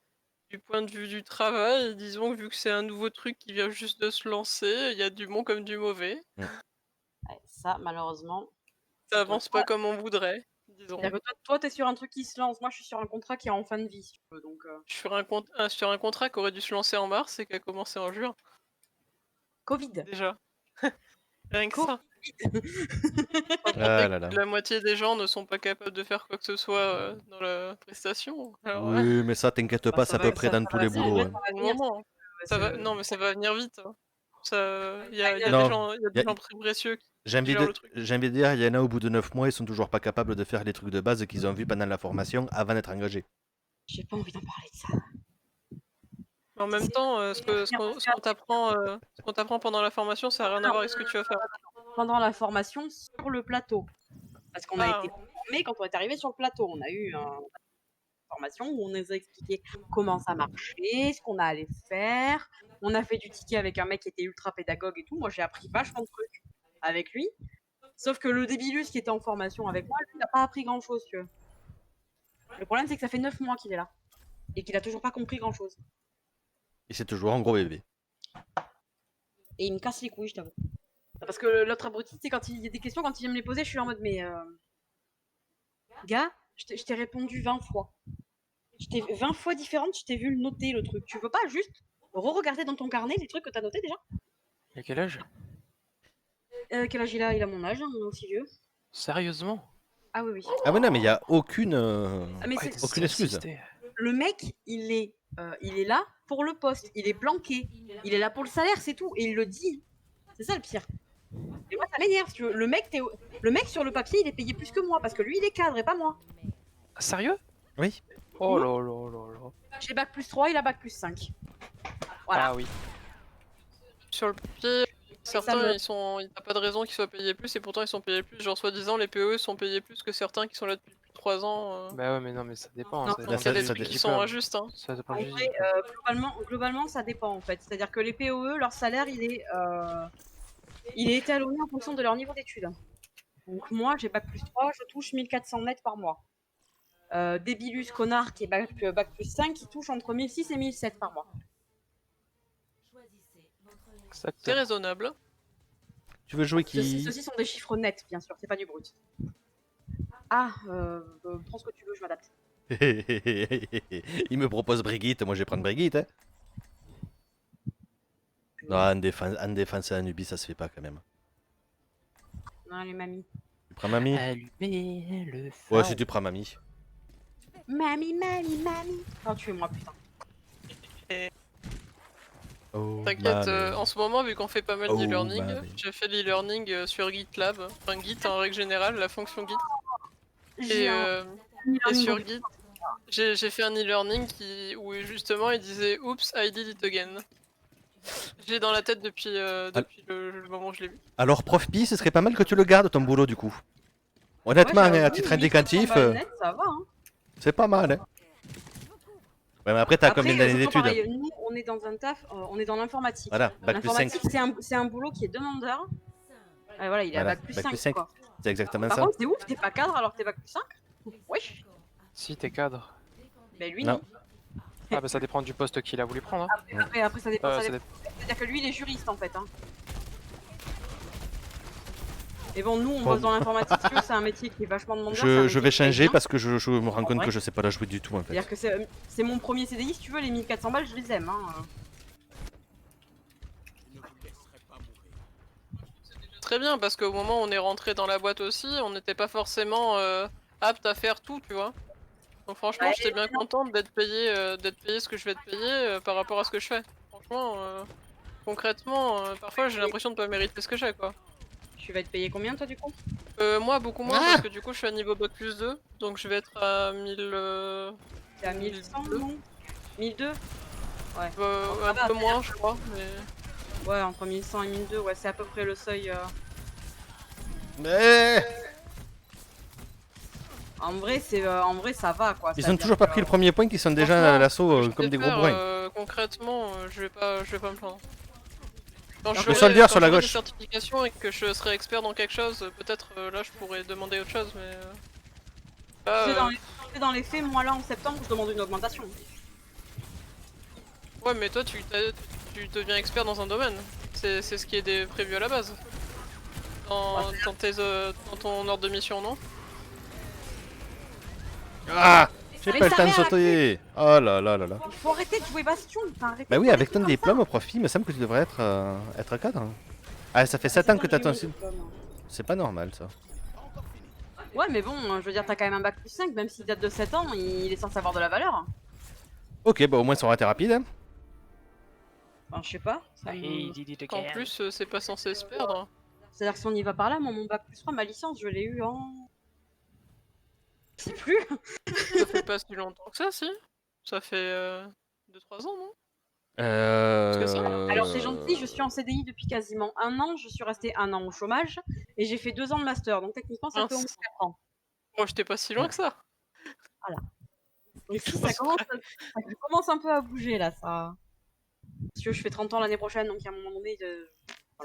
du point de vue du travail, disons que vu que c'est un nouveau truc qui vient juste de se lancer, il y a du bon comme du mauvais. Ouais, ça, malheureusement. Ça avance pas comme on voudrait, disons. C'est-à-dire que toi, t'es sur un truc qui se lance. Moi, je suis sur un contrat qui est en fin de vie, si tu veux. Donc, Je suis sur un contrat qui aurait dû se lancer en mars et qui a commencé en juin, Covid. déjà. Rien que Co- ça. Sans compter Ah là là. que la moitié des gens ne sont pas capables de faire quoi que ce soit dans la prestation. Alors, Oui, mais ça, t'inquiète pas, c'est à peu près dans tous les boulots. hein. au moment. Non, mais ça va venir vite. hein. Il y a des Non, gens, y a- très précieux qui J'ai envie, gèrent le truc. j'ai envie de dire, il y en a au bout de 9 mois, ils sont toujours pas capables de faire les trucs de base qu'ils ont vus pendant la formation avant d'être engagés. J'ai pas envie d'en parler de ça. En même temps, ce qu'on t'apprend pendant la formation, ça n'a rien à voir avec ce que tu vas faire. Pendant la formation sur le plateau. Parce qu'on a Ah. été formés quand on est arrivé sur le plateau. On a eu une formation où on nous a expliqué comment ça marchait, ce qu'on allait faire. On a fait du ticket avec un mec qui était ultra pédagogue et tout. Moi, j'ai appris vachement de trucs avec lui. Sauf que le débilus qui était en formation avec moi, lui, il n'a pas appris grand-chose, tu vois. Le problème, c'est que ça fait 9 mois qu'il est là. Et qu'il a toujours pas compris grand-chose. Et c'est toujours un gros bébé. Et il me casse les couilles, je t'avoue. Parce que l'autre abruti, tu sais, quand il y a des questions, quand il vient me les poser, je suis en mode, mais gars, je t'ai répondu 20 fois. 20 fois différentes, je t'ai vu le noter, le truc. Tu veux pas juste re-regarder dans ton carnet les trucs que t'as notés déjà? Et quel âge? Quel âge il a? Il a mon âge, hein, aussi vieux. Sérieusement? Ah oui, oui. Ah mais non, mais il y a aucune, Ah, mais Ouais, c'est- t'as aucune excuse. insisté. Le mec, il est là pour le poste. Il est planqué. Il est là pour le salaire, c'est tout. Et il le dit. C'est ça le pire. Et moi, ça m'énerve, si tu veux. Le mec, sur le papier, il est payé plus que moi. Parce que lui, il est cadre et pas moi. Ah, sérieux? Oui. Oh là là là là. J'ai bac plus 3, il a bac plus 5. Voilà. Ah oui. Sur le papier, certains, me- il n'y a pas de raison qu'ils soient payés plus, et pourtant ils sont payés plus. Genre, soi-disant, les PE sont payés plus que certains qui sont là depuis plus de 3 ans. Bah ouais, mais non, mais ça dépend. Non, ça Donc, dépend il y a ça- des ça trucs dé- qui sont injustes. Hein. Ça dépend En du vrai, globalement, ça dépend en fait. C'est-à-dire que les POE, leur salaire, il est étalonné en fonction de leur niveau d'études. Donc moi, j'ai bac plus 3, je touche 1400 net par mois. Débilus, connard, qui est bac plus 5, il touche entre 1006 et 1007 par mois. Choisissez votre héros. C'est Exactement. raisonnable. Tu veux jouer Ceux-ci qui? sont des chiffres nets, bien sûr, c'est pas du brut. Ah, prends ce que tu veux, je m'adapte. Il me propose Brigitte, moi je vais prendre Brigitte. Hein. Non, en défense et en Ubi, ça se fait pas quand même. Non, les mamies. Tu prends mamie? Allumez le Ouais, phare. si tu prends mamie. Mamie. Oh, tuez-moi, putain. Oh, T'inquiète, mamie. en ce moment, vu qu'on fait pas mal Oh, d'e-learning, mamie. j'ai fait l'e-learning sur GitLab, enfin Git en règle générale, la fonction Git. J'ai Et, un et sur Git, j'ai fait un e-learning où justement il disait Oups, I did it again. J'ai dans la tête depuis le moment où je l'ai vu. Alors, prof Pi, ce serait pas mal que tu le gardes ton boulot du coup. Honnêtement, Ouais, hein, à j'avoue, titre 1400 indicatif, balles net, ça va, hein. c'est pas mal. Hein. Ouais, mais après, t'as Après, combien d'années c'est toujours d'études? pareil, nous, on est dans un taf, on est dans l'informatique. Voilà, bac plus 5. L'informatique, c'est un boulot qui est demandeur. Ouais, voilà, il est à Voilà, bac plus bac 5. plus 5. Quoi. C'est exactement Par ça. contre, c'est ouf, t'es pas cadre alors que t'es bac plus 5. Wesh. Si, t'es cadre. Ben lui, Non. non. Ah bah ça dépend du poste qu'il a voulu prendre. Hein. Après, ça dépend. Ça ça dépend. dépend. C'est-à-dire que lui, il est juriste en fait. Hein. Et bon, nous, on Bon. bosse dans l'informatique, si tu veux, c'est un métier qui est vachement demandeur. c'est un Je métier vais qui paye changer bien. parce que je me rends compte Ouais. que je sais pas la jouer du tout en fait. C'est-à-dire que c'est mon premier CDI, si tu veux, les 1400 balles, je les aime. Hein. Très bien, parce qu'au moment où on est rentré dans la boîte aussi, on n'était pas forcément apte à faire tout, tu vois. Donc franchement, Ouais, j'étais bien contente d'être payé ce que je vais être payé par rapport à ce que je fais. Franchement, concrètement, parfois j'ai l'impression de pas mériter ce que j'ai, quoi. Tu vas être payé combien, toi, du coup? Moi, beaucoup moins, Ah parce que du coup, je suis à niveau bac plus 2, donc je vais être à 1000... T'es à 1100, non? 1002? un va, peu moins, je crois, mais... Ouais, entre 1100 et 1002, ouais, c'est à peu près le seuil. Mais En vrai, ça va, quoi. ils ont C'est-à-dire toujours pas que- pris le premier point, qu'ils sont déjà Franchement, à l'assaut je comme des gros préfère, bourrins. concrètement, je vais pas me plaindre. Quand Le j'aurai- soldier quand sur la j'aurai gauche. des certifications et que je serai expert dans quelque chose, peut-être là je pourrais demander autre chose, mais... là, Tu sais, dans les faits, moi là en septembre, je demande une augmentation. ouais, mais toi tu deviens expert dans un domaine. C'est ce qui est prévu à la base. Dans ton ordre de mission, non? Ah j'ai Mais pas le sa temps de mère, la sauter. Oh là là là là. Il faut arrêter de jouer Bastion. Enfin, arrêtez Bah de oui, faire avec des ton trucs comme diplôme, prof, il me semble que tu devrais être cadre. Ah, ça fait 7 ans que t'as ton... j'ai eu mon diplôme. C'est pas normal ça. Ouais, mais bon, je veux dire, t'as quand même un bac plus 5, même s'il date de 7 ans, il est censé avoir de la valeur. Ok, bah au moins ça aura été rapide. Hein. Enfin, je sais pas. En plus, c'est pas censé se perdre. C'est-à-dire que si on y va par là, moi, mon bac plus 3, ma licence, je l'ai eu en. Je sais plus. Ça fait pas si longtemps que ça, si? Ça fait 2-3 ans, non? Euh... que ça. Alors c'est gentil, je suis en CDI depuis quasiment 1 an, je suis restée 1 an au chômage et j'ai fait 2 ans de master, donc techniquement ça fait au moins Mince. 4 ans. Moi, j'étais pas si loin que ça. Donc si, ça commence un peu à bouger là, ça. Parce que je fais 30 ans l'année prochaine, donc à un moment donné.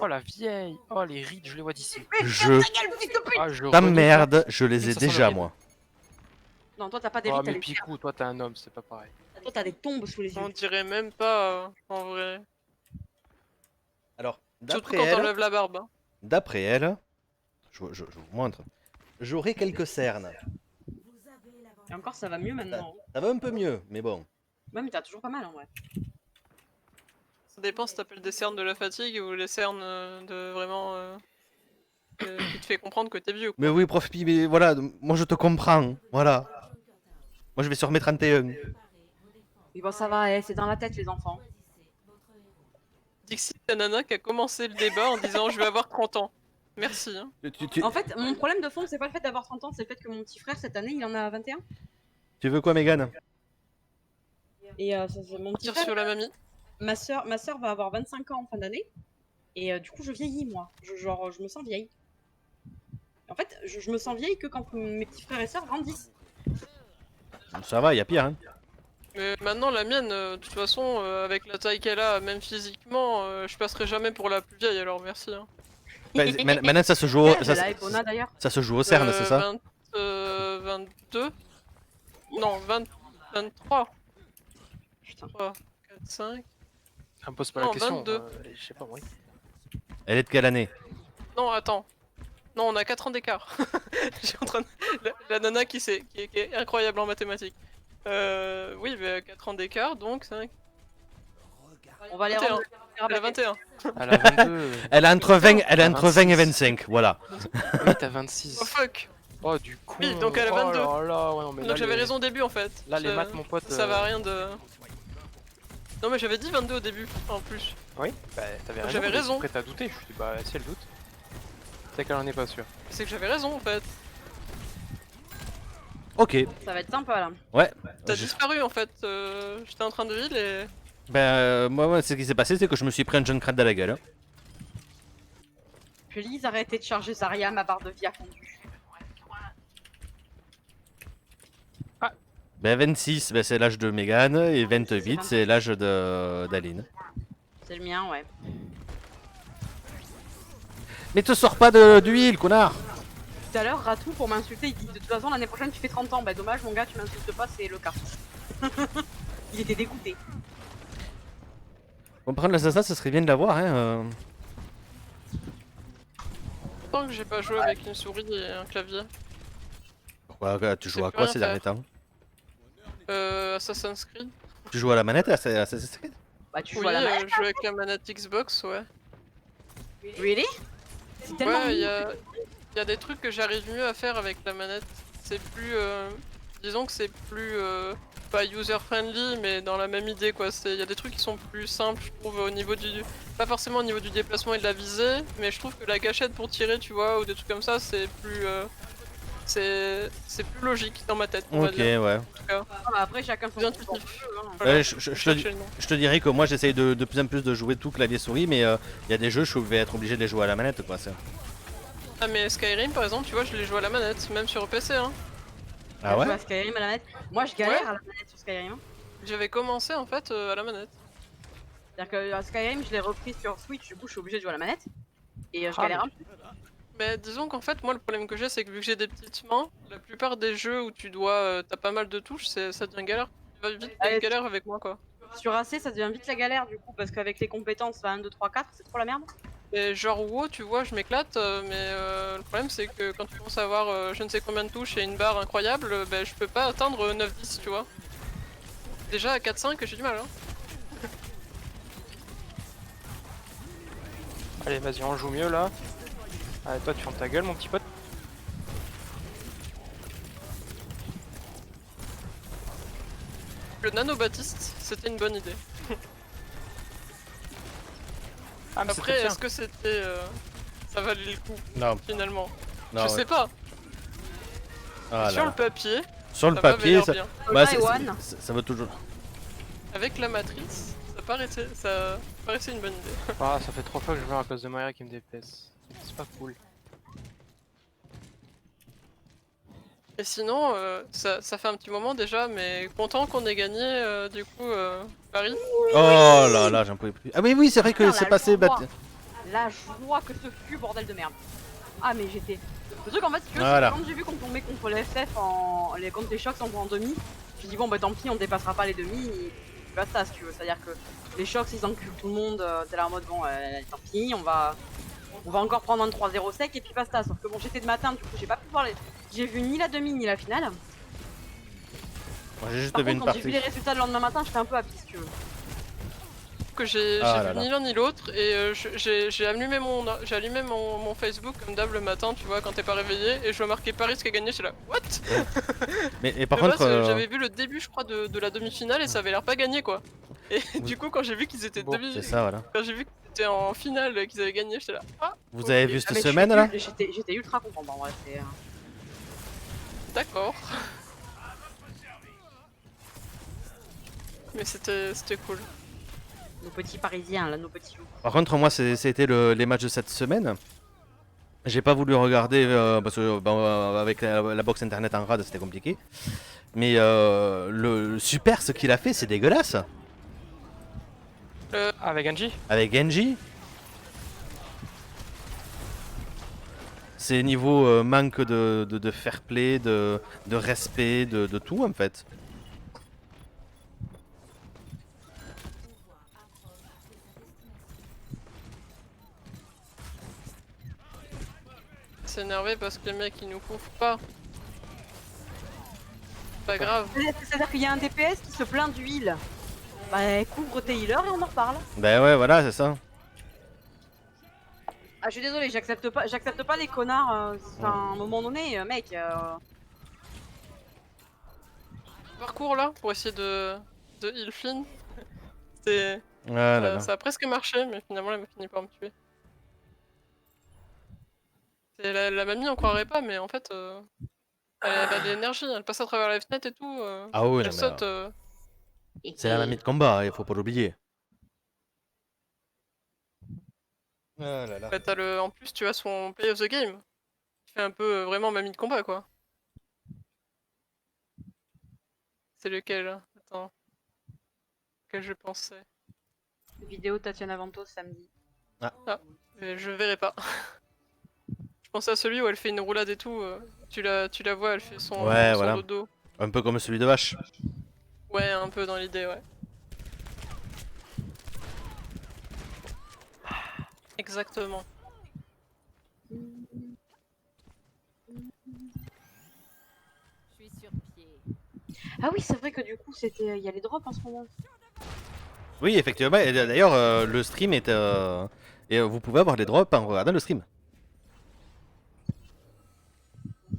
Oh la vieille. Oh les rides, je les vois d'ici. Ah, je Ta redescends. merde, je les ai Ça sent déjà, le moi. Non, toi t'as pas des Oh rides, t'as mais des Picou, toi t'es un homme, c'est pas pareil. toi t'as des tombes sous les yeux. On dirait même pas, en vrai. Alors, Surtout quand t'enlèves la barbe. Hein. d'après elle, je vous montre, j'aurai quelques cernes. Vous avez l'avantage. Et encore ça va mieux maintenant. Ça va un peu mieux, mais bon. Ouais, mais t'as toujours pas mal en vrai. Ça dépend si t'appelles des cernes de la fatigue ou les cernes de vraiment. Qui te fait comprendre que t'es vieux. Quoi. Mais oui, prof Pi, mais voilà, moi je te comprends, voilà. Moi je vais sur mes 31. Mais bon, ça va, c'est dans la tête les enfants. Dixie, la nana qui a commencé le débat en disant je vais avoir 30 ans. Merci. Hein. En fait, mon problème de fond, c'est pas le fait d'avoir 30 ans, c'est le fait que mon petit frère cette année il en a 21. Tu veux quoi, Mégane? Et c'est mon petit Tire frère. sur la mamie. Ma soeur va avoir 25 ans en fin d'année. Et du coup, je vieillis moi. Je me sens vieille. En fait, je me sens vieille que quand mes petits frères et sœurs grandissent. Ça va, y a pire, hein. Mais maintenant, la mienne, de toute façon, avec la taille qu'elle a, même physiquement, je passerai jamais pour la plus vieille, alors merci. Hein. Maintenant, ça se joue, Elle a Epona d'ailleurs. ça se joue aux cernes, c'est ça? 22. Non, 23. Putain. 3, 4, 5. Impose pas Non, la question. 22. Je sais pas moi. Elle est de quelle année? Non, attends. Non, on a 4 ans d'écart. J'ai en train de... la nana qui est incroyable en mathématiques. Oui, mais 4 ans d'écart, donc 5. On va les 21. rendre. Elle a 21. Elle a 22. Elle a entre 20, elle a Ah, entre 20 et 26. 25, voilà. Oui, t'as 26. Oh fuck. Oh, du con. Oui, donc elle a 22. Oh là là, ouais, non, mais Donc là, j'avais les- raison au début en fait. Là, les maths, mon pote. Ça va rien de... Non mais j'avais dit 22 au début, en plus. Oui, bah t'avais raison. J'avais mais raison. Après, t'as douté. Je suis dit, bah si elle doute. C'est qu'elle en est pas sûre. C'est que j'avais raison en fait. Ok. Ça va être sympa là. Ouais. T'as Je- disparu en fait. J'étais en train de heal et... Ben, moi, ce qui s'est passé, c'est que je me suis pris un jeune crâne dans la gueule. Hein. Please, arrêtez de charger Zarya, ma barre de vie a fondu. Ben, 26, ben, c'est l'âge de Mégane, et 28, c'est l'âge d'Aline. C'est le mien, ouais. Mais te sors pas d'huile, connard! Tout à l'heure, Ratou, pour m'insulter, il dit de toute façon, l'année prochaine, tu fais 30 ans. Bah, dommage, mon gars, tu m'insultes pas, c'est le cas. Il était dégoûté. Bon, par contre, l'assassin, ça serait bien de l'avoir, hein. Tant que j'ai pas joué avec une souris et un clavier. Pourquoi tu joues sais à plus quoi rien ces derniers faire. temps? Assassin's Creed. Tu joues à la manette à Assassin's Creed? Bah, tu Oui, joues à la manette. je joue avec la manette Xbox, ouais. Really? C'est tellement Ouais, mignon. y a des trucs que j'arrive mieux à faire avec la manette. C'est plus... disons que c'est plus... pas user-friendly, mais dans la même idée, quoi. Y a des trucs qui sont plus simples, je trouve, au niveau du... Pas forcément au niveau du déplacement et de la visée, mais je trouve que la gâchette pour tirer, tu vois, ou des trucs comme ça, c'est plus... c'est plus logique dans ma tête, on va Ok, dire. ouais. En tout cas, Ah, bah, après, chacun son bien son intuitif. jeu, hein. Voilà, Ouais, je cherchez le nom. te dirais que moi, j'essaye de plus en plus de jouer tout clavier-souris, mais il y a des jeux, je vais être obligé de les jouer à la manette, quoi. Ah mais Skyrim par exemple, tu vois, je l'ai joué à la manette, même sur PC hein. Ah Tu joues ouais? à Skyrim à la manette. Moi, je galère Ouais. à la manette sur Skyrim. J'avais commencé en fait à la manette. C'est-à-dire que Skyrim, je l'ai repris sur Switch, du coup, je suis obligé de jouer à la manette. Et je Ah, galère un peu. Mais disons qu'en fait, moi le problème que j'ai, c'est que vu que j'ai des petites mains, la plupart des jeux où tu dois, t'as pas mal de touches, ça devient galère. Tu vas vite Ouais, galère avec moi quoi. Sur AC, ça devient vite la galère, du coup, parce qu'avec les compétences 1, 2, 3, 4, c'est trop la merde. Et genre WoW, tu vois, je m'éclate, mais le problème c'est que quand tu commences à avoir je ne sais combien de touches et une barre incroyable, ben je peux pas atteindre 9-10, tu vois. Déjà à 4-5, j'ai du mal hein. Allez, vas-y, on joue mieux là. Allez, toi, tu fermes ta gueule, mon petit pote. Le nano Baptiste, c'était une bonne idée. Ah, mais Après, c'était est-ce que c'était... ça valait le coup Non, finalement? non, Je sais pas. Ah, Sur là. le papier, Sur le Ça m'avait papier, l'air ça, bien. bah, Taïwan. ça veut toujours. Avec la matrice, ça paraissait une bonne idée. Ah, ça fait 3 fois que je meurs à cause de Moira qui me DPS. C'est pas cool. Et sinon, ça fait un petit moment déjà, mais content qu'on ait gagné du coup Paris. Oh là là, j'en pouvais plus. Ah mais oui, c'est vrai que Putain, c'est la passé. joie. La joie que ce fut, bordel de merde. Ah mais j'étais... Le truc en fait, c'est que Voilà. quand j'ai vu qu'on tombait contre les FF contre les chocs en demi, je me dis bon bah tant pis, on dépassera pas les demi, et puis basta si tu veux. C'est-à-dire que les chocs ils enculent tout le monde, t'es là en mode bon tant pis, on va encore prendre un 3-0 sec et puis basta. Sauf que bon j'étais de matin, du coup j'ai pas pu voir les... J'ai vu ni la demi ni la finale. Moi, j'ai juste Par vu contre une quand j'ai vu partie. les résultats le lendemain matin, j'étais un peu happy si tu veux. Que j'ai Ah là vu là. ni l'un ni l'autre et j'ai allumé mon Facebook comme d'hab le matin, tu vois, quand t'es pas réveillé et je vois marqué Paris qui a gagné, j'étais là what. Mais et par De base, contre, j'avais vu le début je crois de la demi-finale et ça avait l'air pas gagné quoi. Et du coup quand j'ai vu qu'ils étaient Bon, c'est ça, voilà. quand j'ai vu qu'ils étaient en finale qu'ils avaient gagné, j'étais là ah Vous ok, avez vu Ah, cette mais semaine là? J'étais ultra content en vrai. d'accord. Mais c'était cool. Nos petits parisiens là, nos petits loups. Par contre, moi, c'était les matchs de cette semaine. J'ai pas voulu regarder parce que avec la box internet en rade, c'était compliqué. Mais le super, ce qu'il a fait, c'est dégueulasse. Avec Angie? Avec Genji. C'est niveau manque de fair play, de respect, de tout en fait. C'est énervé parce que les mecs ils nous couvrent pas. Pas grave. C'est-à-dire qu'il y a un DPS qui se plaint du heal. Bah couvre tes healers et on en reparle. Ben ouais, voilà, c'est ça. Ah je suis désolée, j'accepte pas les connards. À un moment donné, mec. Parcours là pour essayer de heal Flynn. C'est Ah là là. ça a presque marché mais finalement elle m'a fini par me tuer. C'est la mamie on croirait pas mais en fait elle a de l'énergie, elle passe à travers la fenêtre et tout. Ah oui, Elle non, mais, saute. c'est la mamie de combat, il faut pas l'oublier. Ah là là. Bah, en plus tu as son play of the game. Qui fait un peu vraiment mamie de combat quoi. C'est lequel hein? Attends. Lequel je pensais. Vidéo Tatiana Ventos samedi. Mais je verrai pas. Je pensais à celui où elle fait une roulade et tout. Tu la vois, elle fait son, Ouais, son voilà. dodo. Un peu comme celui de vache. Ouais, un peu dans l'idée, ouais. Exactement. Je suis sur pied. Ah oui, c'est vrai que du coup, il y a les drops en ce moment. Oui, effectivement. Et d'ailleurs, le stream est. Et vous pouvez avoir les drops en regardant le stream.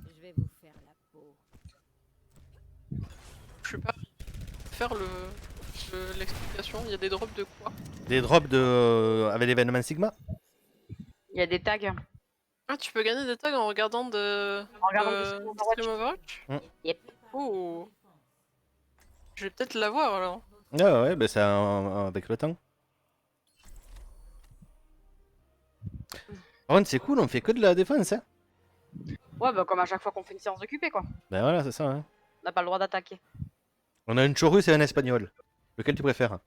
Je vais vous faire la peau. Je sais pas faire l'explication. Il y a des drops de quoi? Des drops avec l'événement Sigma. Il y a des tags. Ah, tu peux gagner des tags en regardant En regardant des streams Overwatch. stream Overwatch. Yep. Oh. Je vais peut-être l'avoir alors. Ah ouais, bah c'est avec le temps. Par contre, c'est cool, on fait que de la défense, hein. Ouais, bah comme à chaque fois qu'on fait une séance occupée quoi. Ben voilà, c'est ça, hein. On n'a pas le droit d'attaquer. On a une chorus et un espagnol. Lequel tu préfères?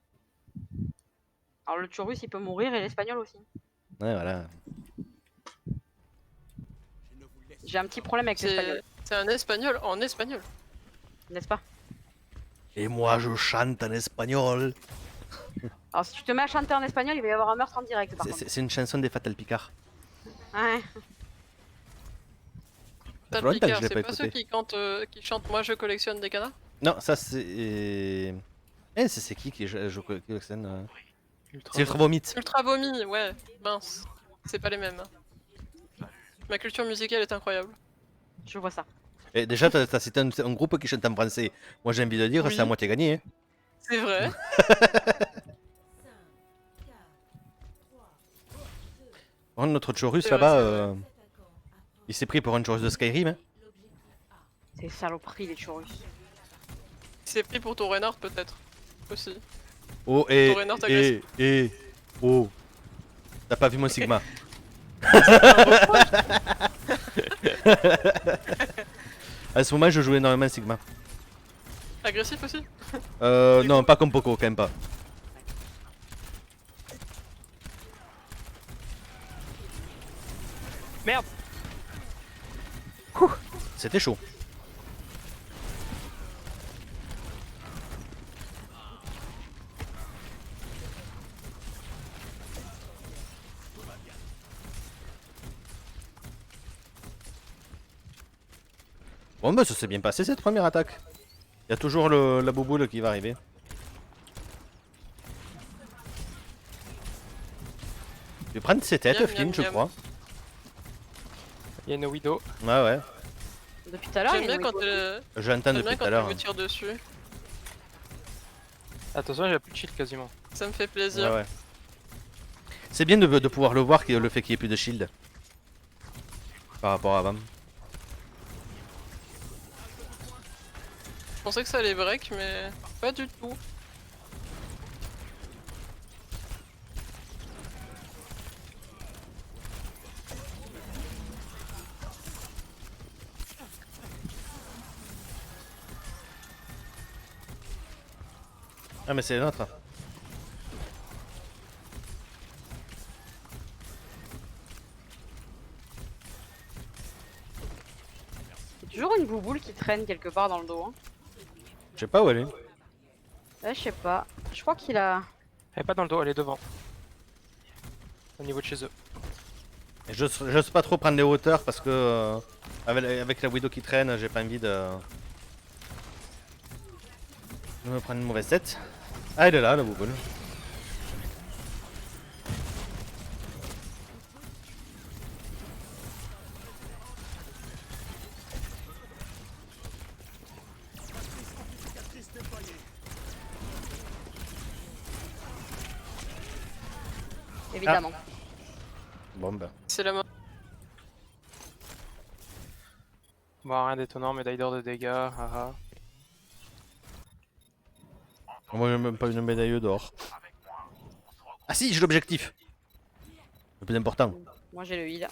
Alors le Chorus il peut mourir et l'espagnol aussi. Ouais, voilà. J'ai un petit problème avec l'espagnol, C'est un espagnol en espagnol. n'est-ce pas? Et moi, je chante en espagnol. Alors si tu te mets à chanter en espagnol, il va y avoir un meurtre en direct par contre. C'est une chanson des Fatal Picard. Ouais. Ça Fatal fait longtemps que Picard, je l'ai c'est pas pas ceux écouté. qui chantent Moi je collectionne des canards? Non, ça c'est. C'est qui collectionne Ultra. C'est Ultra Vomit. Ultra vomi, ouais, mince. C'est pas les mêmes. Ma culture musicale est incroyable. Je vois ça. Et déjà, t'as cité un groupe qui chante en français. Moi, j'ai envie de dire, Oui. c'est à moitié gagné. Hein. C'est vrai. Par contre, notre Chorus C'est là-bas, vrai, c'est il s'est pris pour un Chorus de Skyrim. Hein. C'est saloperie les Chorus. C'est pris pour ton Reinhardt peut-être. Aussi. Oh, Ton Reinhardt agressif. oh. T'as pas vu mon Sigma? À ce moment, je jouais énormément Sigma. Agressif aussi. Non, pas comme Poco, quand même pas. Merde. C'était chaud. Bon bah ça s'est bien passé cette première attaque. Il y a toujours la bouboule qui va arriver. Je vais prendre ses têtes, Miam, Flynn, miam, je miam. crois. Il y a une widow. Ouais, ouais. Depuis tout à l'heure, J'aime il y a bien une quand Widow. J'entends j'aime depuis bien tout à quand l'heure. elle me tire dessus. Attention, j'ai plus de shield quasiment. Ça me fait Ouais, plaisir. ouais. C'est bien de pouvoir le voir, le fait qu'il n'y ait plus de shield. Par rapport à avant. Je pensais que ça allait break, mais pas du tout. Ah mais c'est les nôtres. Il y a toujours une bouboule qui traîne quelque part dans le dos. Hein. Je sais pas où elle est. Ouais, je sais pas. Je crois qu'il a. Elle est pas dans le dos, elle est devant. Au niveau de chez eux. Et j'ose pas trop prendre les hauteurs parce que avec la widow qui traîne, j'ai pas envie de me prendre une mauvaise tête. Ah, elle est là, la bouboule. Évidemment. Bon bah. C'est la mort. Bon, rien d'étonnant, médaille d'or de dégâts, haha. Moi j'ai même pas une médaille d'or. Ah si, j'ai l'objectif. Le plus important. Moi j'ai le heal.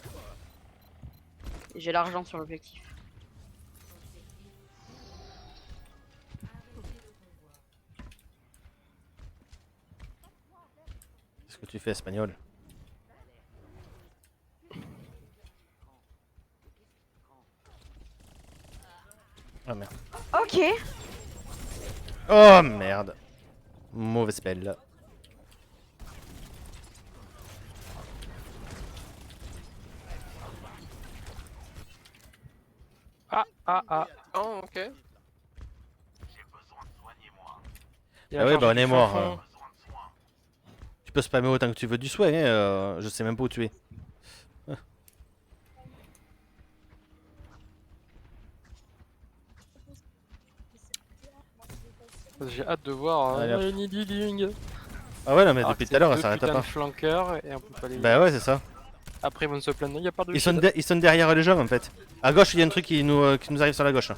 Et j'ai l'argent sur l'objectif. Qu'est-ce que tu fais, espagnol? Ah merde. Ok. Oh merde. Mauvais spell. Ah, ah, ah. Oh, ok. Il a Ah ouais, changé bah on du est mort. fond. Tu peux spammer autant que tu veux du souhait, hein, je sais même pas où tu es. J'ai hâte de voir Allez, hop. Any Dealing. Ah ouais, non mais Alors depuis que tout à l'heure, c'est ça s'arrête deux putains pas. de flanqueurs et on peut pas les. Bah ouais, c'est ça. Après, ils vont se plaindre, il n'y a pas de Ils sont, shield. ils sont derrière les gens en fait. À gauche, il y a un truc qui nous arrive sur la gauche.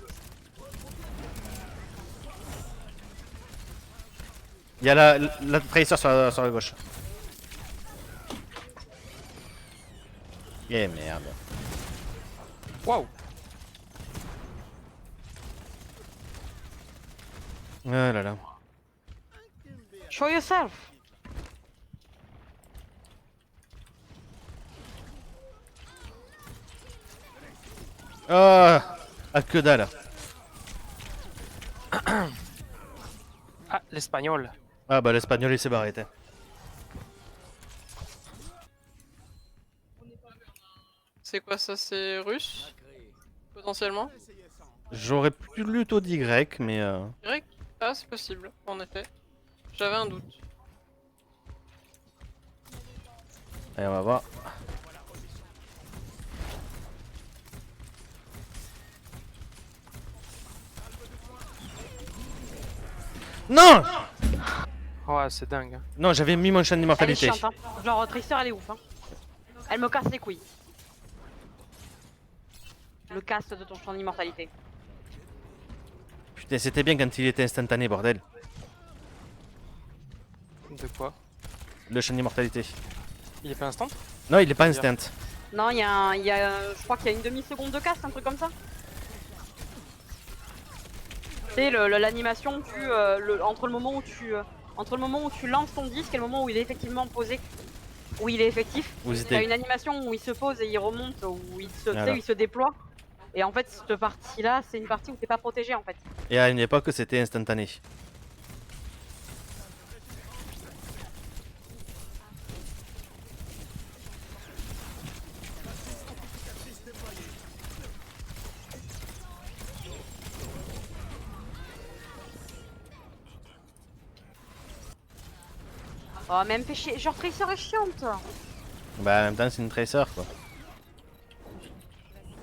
Il y a la Tracer sur la gauche. Eh merde. Waouh! Ah là là. Show yourself. Ah, que dalle. Ah, l'espagnol. Ah bah l'espagnol il s'est barré. T'es. C'est quoi ça? C'est russe? Potentiellement? J'aurais plutôt dit grec, mais Grec? Ah, c'est possible, en effet. J'avais un doute. allez, on va voir. Non! Ouais, c'est dingue. Non, j'avais mis mon champ Elle est d'immortalité. chiante, hein. Genre Tracer elle est ouf. Hein. Elle me casse les couilles. Le cast de ton champ d'immortalité. Putain, c'était bien quand il était instantané, bordel. De quoi? Le champ d'immortalité. Il est pas instant? Non, il est pas instant. Non, je crois qu'il y a une demi-seconde de casse, un truc comme ça. C'est l'animation entre le moment où tu lances ton disque et le moment où il est effectivement posé, où il est effectif. Vous Il y a étiez. une animation où il se pose et il remonte, où il se, tu sais, Voilà. il se déploie. Et en fait, cette partie-là, c'est une partie où t'es pas protégé en fait. Et à une époque, c'était instantané. Oh, même fait chier. Genre, Tracer est chiante. Bah, en même temps, c'est une tracer quoi.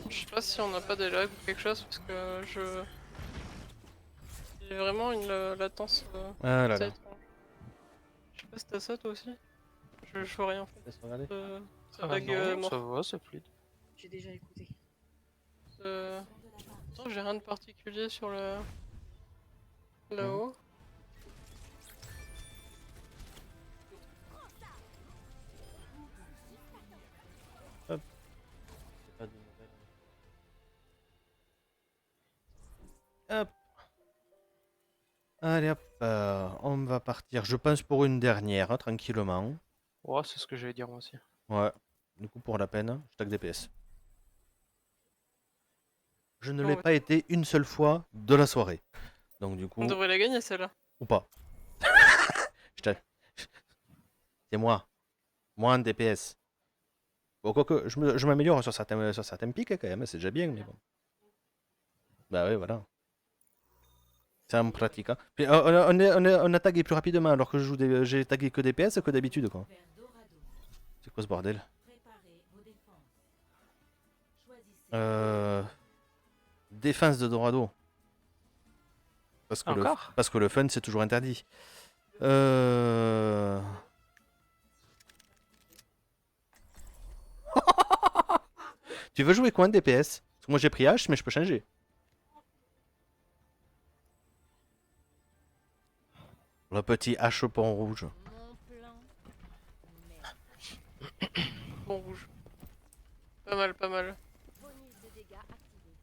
Je sais pas si on n'a pas des lags ou quelque chose parce que je. J'ai vraiment une latence. Ah là assez là. étrange. Je sais pas si t'as ça toi aussi. Je vois rien en fait. Laisse regarder. Ça lag non, mort. ça va, c'est fluide. J'ai déjà écouté. Attends, j'ai rien de particulier sur le. Là-haut. Hop. Allez hop, on va partir. Je pense pour une dernière, hein, tranquillement. Ouais, c'est ce que j'allais dire moi aussi. Ouais. Du coup, pour la peine, je tag DPS. Je ne Oh, l'ai ouais. pas été une seule fois de la soirée. Donc du coup, On devrait la gagner celle-là. ou pas. C'est moi. Moi en DPS. Bon, quoique, je m'améliore sur certains pics hein, quand même, c'est déjà bien, mais bon. Bah oui, voilà. C'est en pratique. Hein. Puis, on a tagué plus rapidement alors que j'ai tagué que DPS que d'habitude quoi. Vers Dorado. C'est quoi ce bordel? Préparez vos défenses. Choisissez. Défense de Dorado. Encore? Parce que le fun c'est toujours interdit. Tu veux jouer quoi en DPS? Parce que moi j'ai pris H mais je peux changer. Le petit H au pont rouge. Mon plan. Bon rouge. Pas mal, pas mal. Bonus de dégâts activé.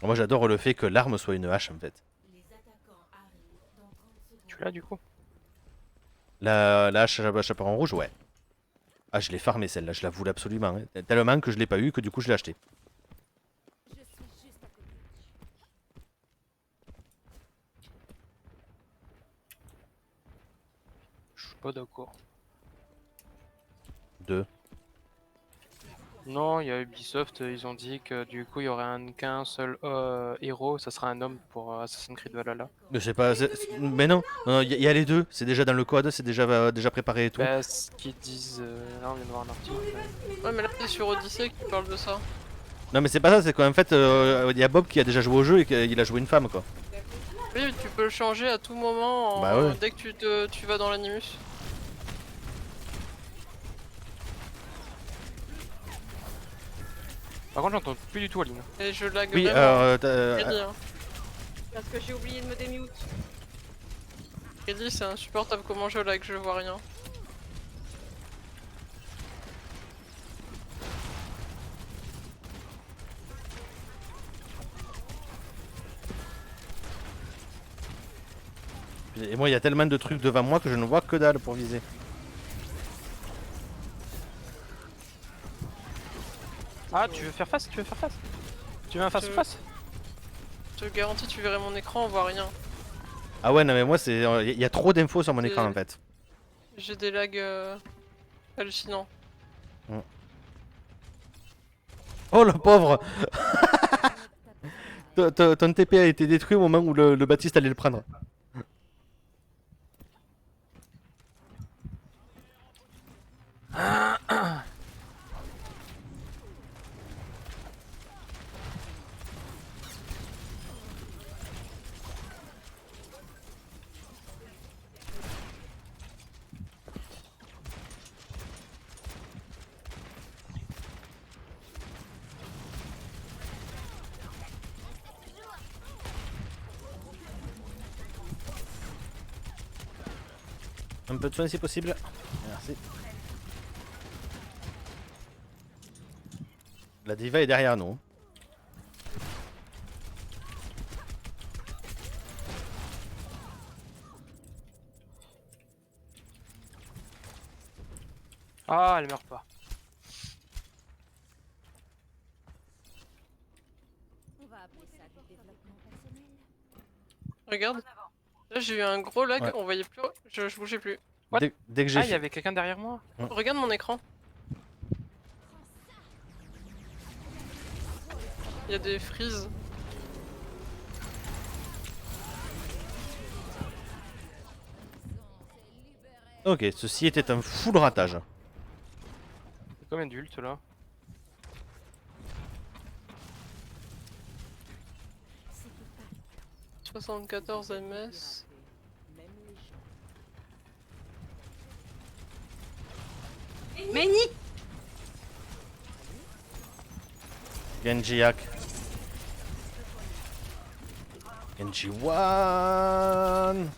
Moi j'adore le fait que l'arme soit une hache en fait. Les attaquants arrivent dans 30 secondes. Tu l'as du coup? La hache à chaperon rouge, ouais. Ah, je l'ai farmé celle-là, je la voulais absolument. Hein. Tellement que je l'ai pas eu que du coup je l'ai acheté. Je suis juste à côté. Je suis pas d'accord. 2. Non, il y a Ubisoft, ils ont dit que du coup il y aurait qu'un seul héros, ça sera un homme pour Assassin's Creed Valhalla. Mais c'est pas. Mais non, il y a les deux, c'est déjà dans le code, c'est déjà préparé et tout. Bah, ce qu'ils disent, là on vient de voir un article. Ouais, mais là t'es sur Odyssey qui parle de ça. Non mais c'est pas ça, c'est qu'en fait il y a Bob qui a déjà joué au jeu et qu'il a joué une femme quoi. Oui, tu peux le changer à tout moment Bah ouais. dès que tu vas dans l'animus. Par contre j'entends plus du tout Aline. Et je lag Oui, vraiment. t'as- Freddy, hein. Parce que j'ai oublié de me démute. Freddy, c'est insupportable comment je lag, je vois rien. Et moi il y a tellement de trucs devant moi que je ne vois que dalle pour viser. Ah, tu veux faire face? Tu veux faire face? Tu veux un face to face? Je te garantis, tu verrais mon écran, on voit rien. Ah ouais non mais moi c'est. Il y a trop d'infos sur mon écran en fait. J'ai des lags hallucinants. Oh le pauvre. Ton TP a été détruit au moment où le Baptiste allait le prendre. Un peu de soin si possible. Merci. La diva est derrière nous. Ah, elle meurt pas. On va appeler ça du développement personnel. Regarde. Là, j'ai eu un gros lag, Ouais. on voyait plus. Je bougeais plus. What? Dès que j'ai Ah, il y fait... avait quelqu'un derrière moi. Regarde mon écran. Il y a des frises. Ok, ceci était un full ratage. C'est combien d'ult là? C'est pas 74 ms. Mais ni Genji Yak. Genji One.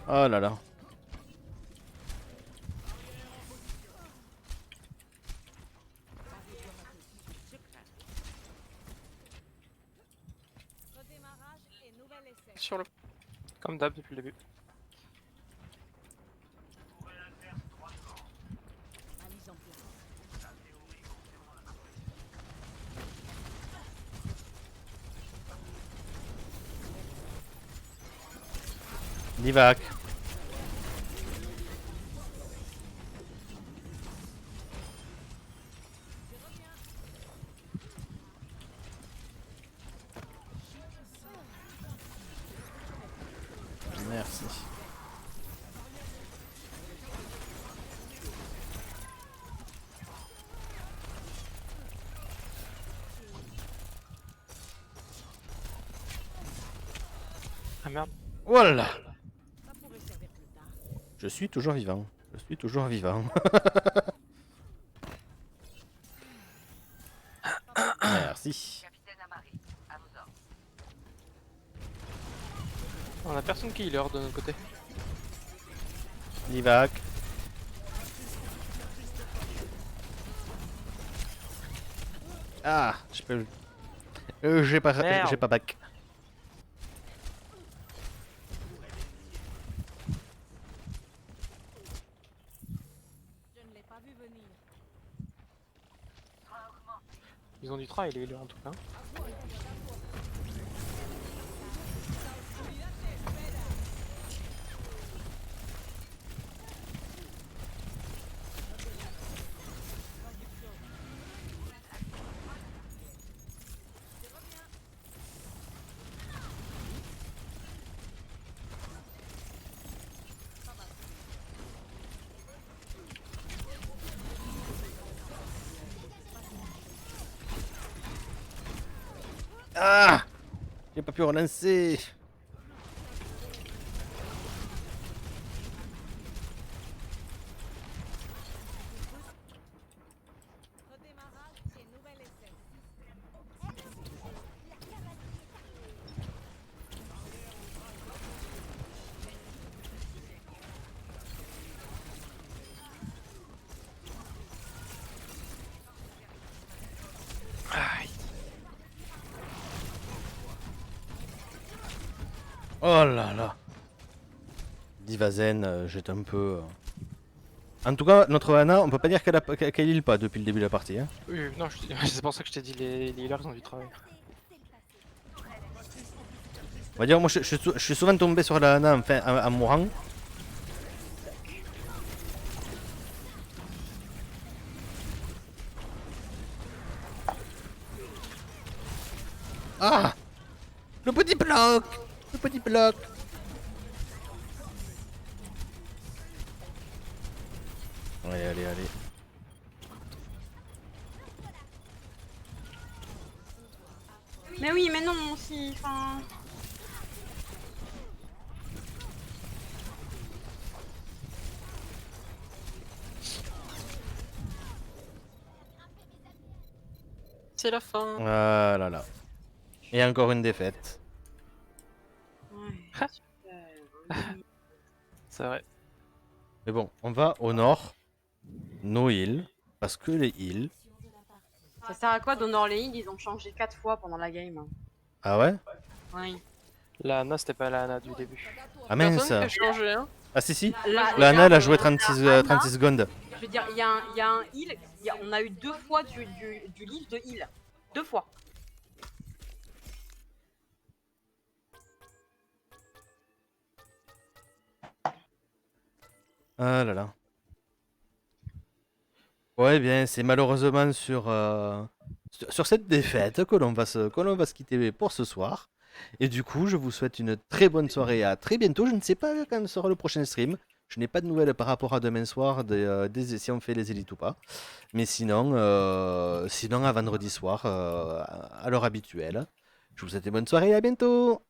Oh là là. redémarrage et nouvel essai. Sur le. Comme d'hab depuis le début. Mise en place. Divac. Merci. Ah merde. Voilà. Ça pourrait servir plus tard. Je suis toujours vivant. Je suis toujours vivant. Merci. On a personne qui healer de notre côté. Divac. Ah, je peux. J'ai pas. Merde. J'ai pas back. Je ne l'ai pas vu venir. Ils ont du travail les healers en tout cas. Ah, j'ai pas pu relancer. Redémarrage et nouvel essai. Aïe. Oh là là. Divazen, j'étais un peu. En tout cas, notre Ana, on peut pas dire qu'elle heal pas depuis le début de la partie. Hein. Oui, non, c'est pour ça que je t'ai dit les healers ils ont du travail. On va dire, moi je suis souvent tombé sur la Ana enfin, en mourant. Ah, le petit bloc. Le petit bloc. Allez, allez, allez. Mais oui, mais non, si, enfin... C'est la fin. Ah là là. Et encore une défaite. Ouais, Ah. super, C'est vrai. Mais bon, on va au nord. No heal. Parce que les heals. Ça sert à quoi d'honor les heals? Ils ont changé 4 fois pendant la game. Ah ouais? Oui. La Ana, c'était pas la Ana du début. Ah mince. Personne qui a changé, hein. Ah si si. La La Ana, elle a joué Ana, 36 secondes. je veux dire, il y a un heal. On a eu 2 fois du livre de heal. 2 fois. Ah là là. Ouais, bien, c'est malheureusement sur cette défaite que l'on va se quitter pour ce soir. Et du coup, je vous souhaite une très bonne soirée. À très bientôt. Je ne sais pas quand sera le prochain stream. Je n'ai pas de nouvelles par rapport à demain soir, si on fait les élites ou pas. Mais sinon à vendredi soir, à l'heure habituelle. Je vous souhaite une bonne soirée et à bientôt.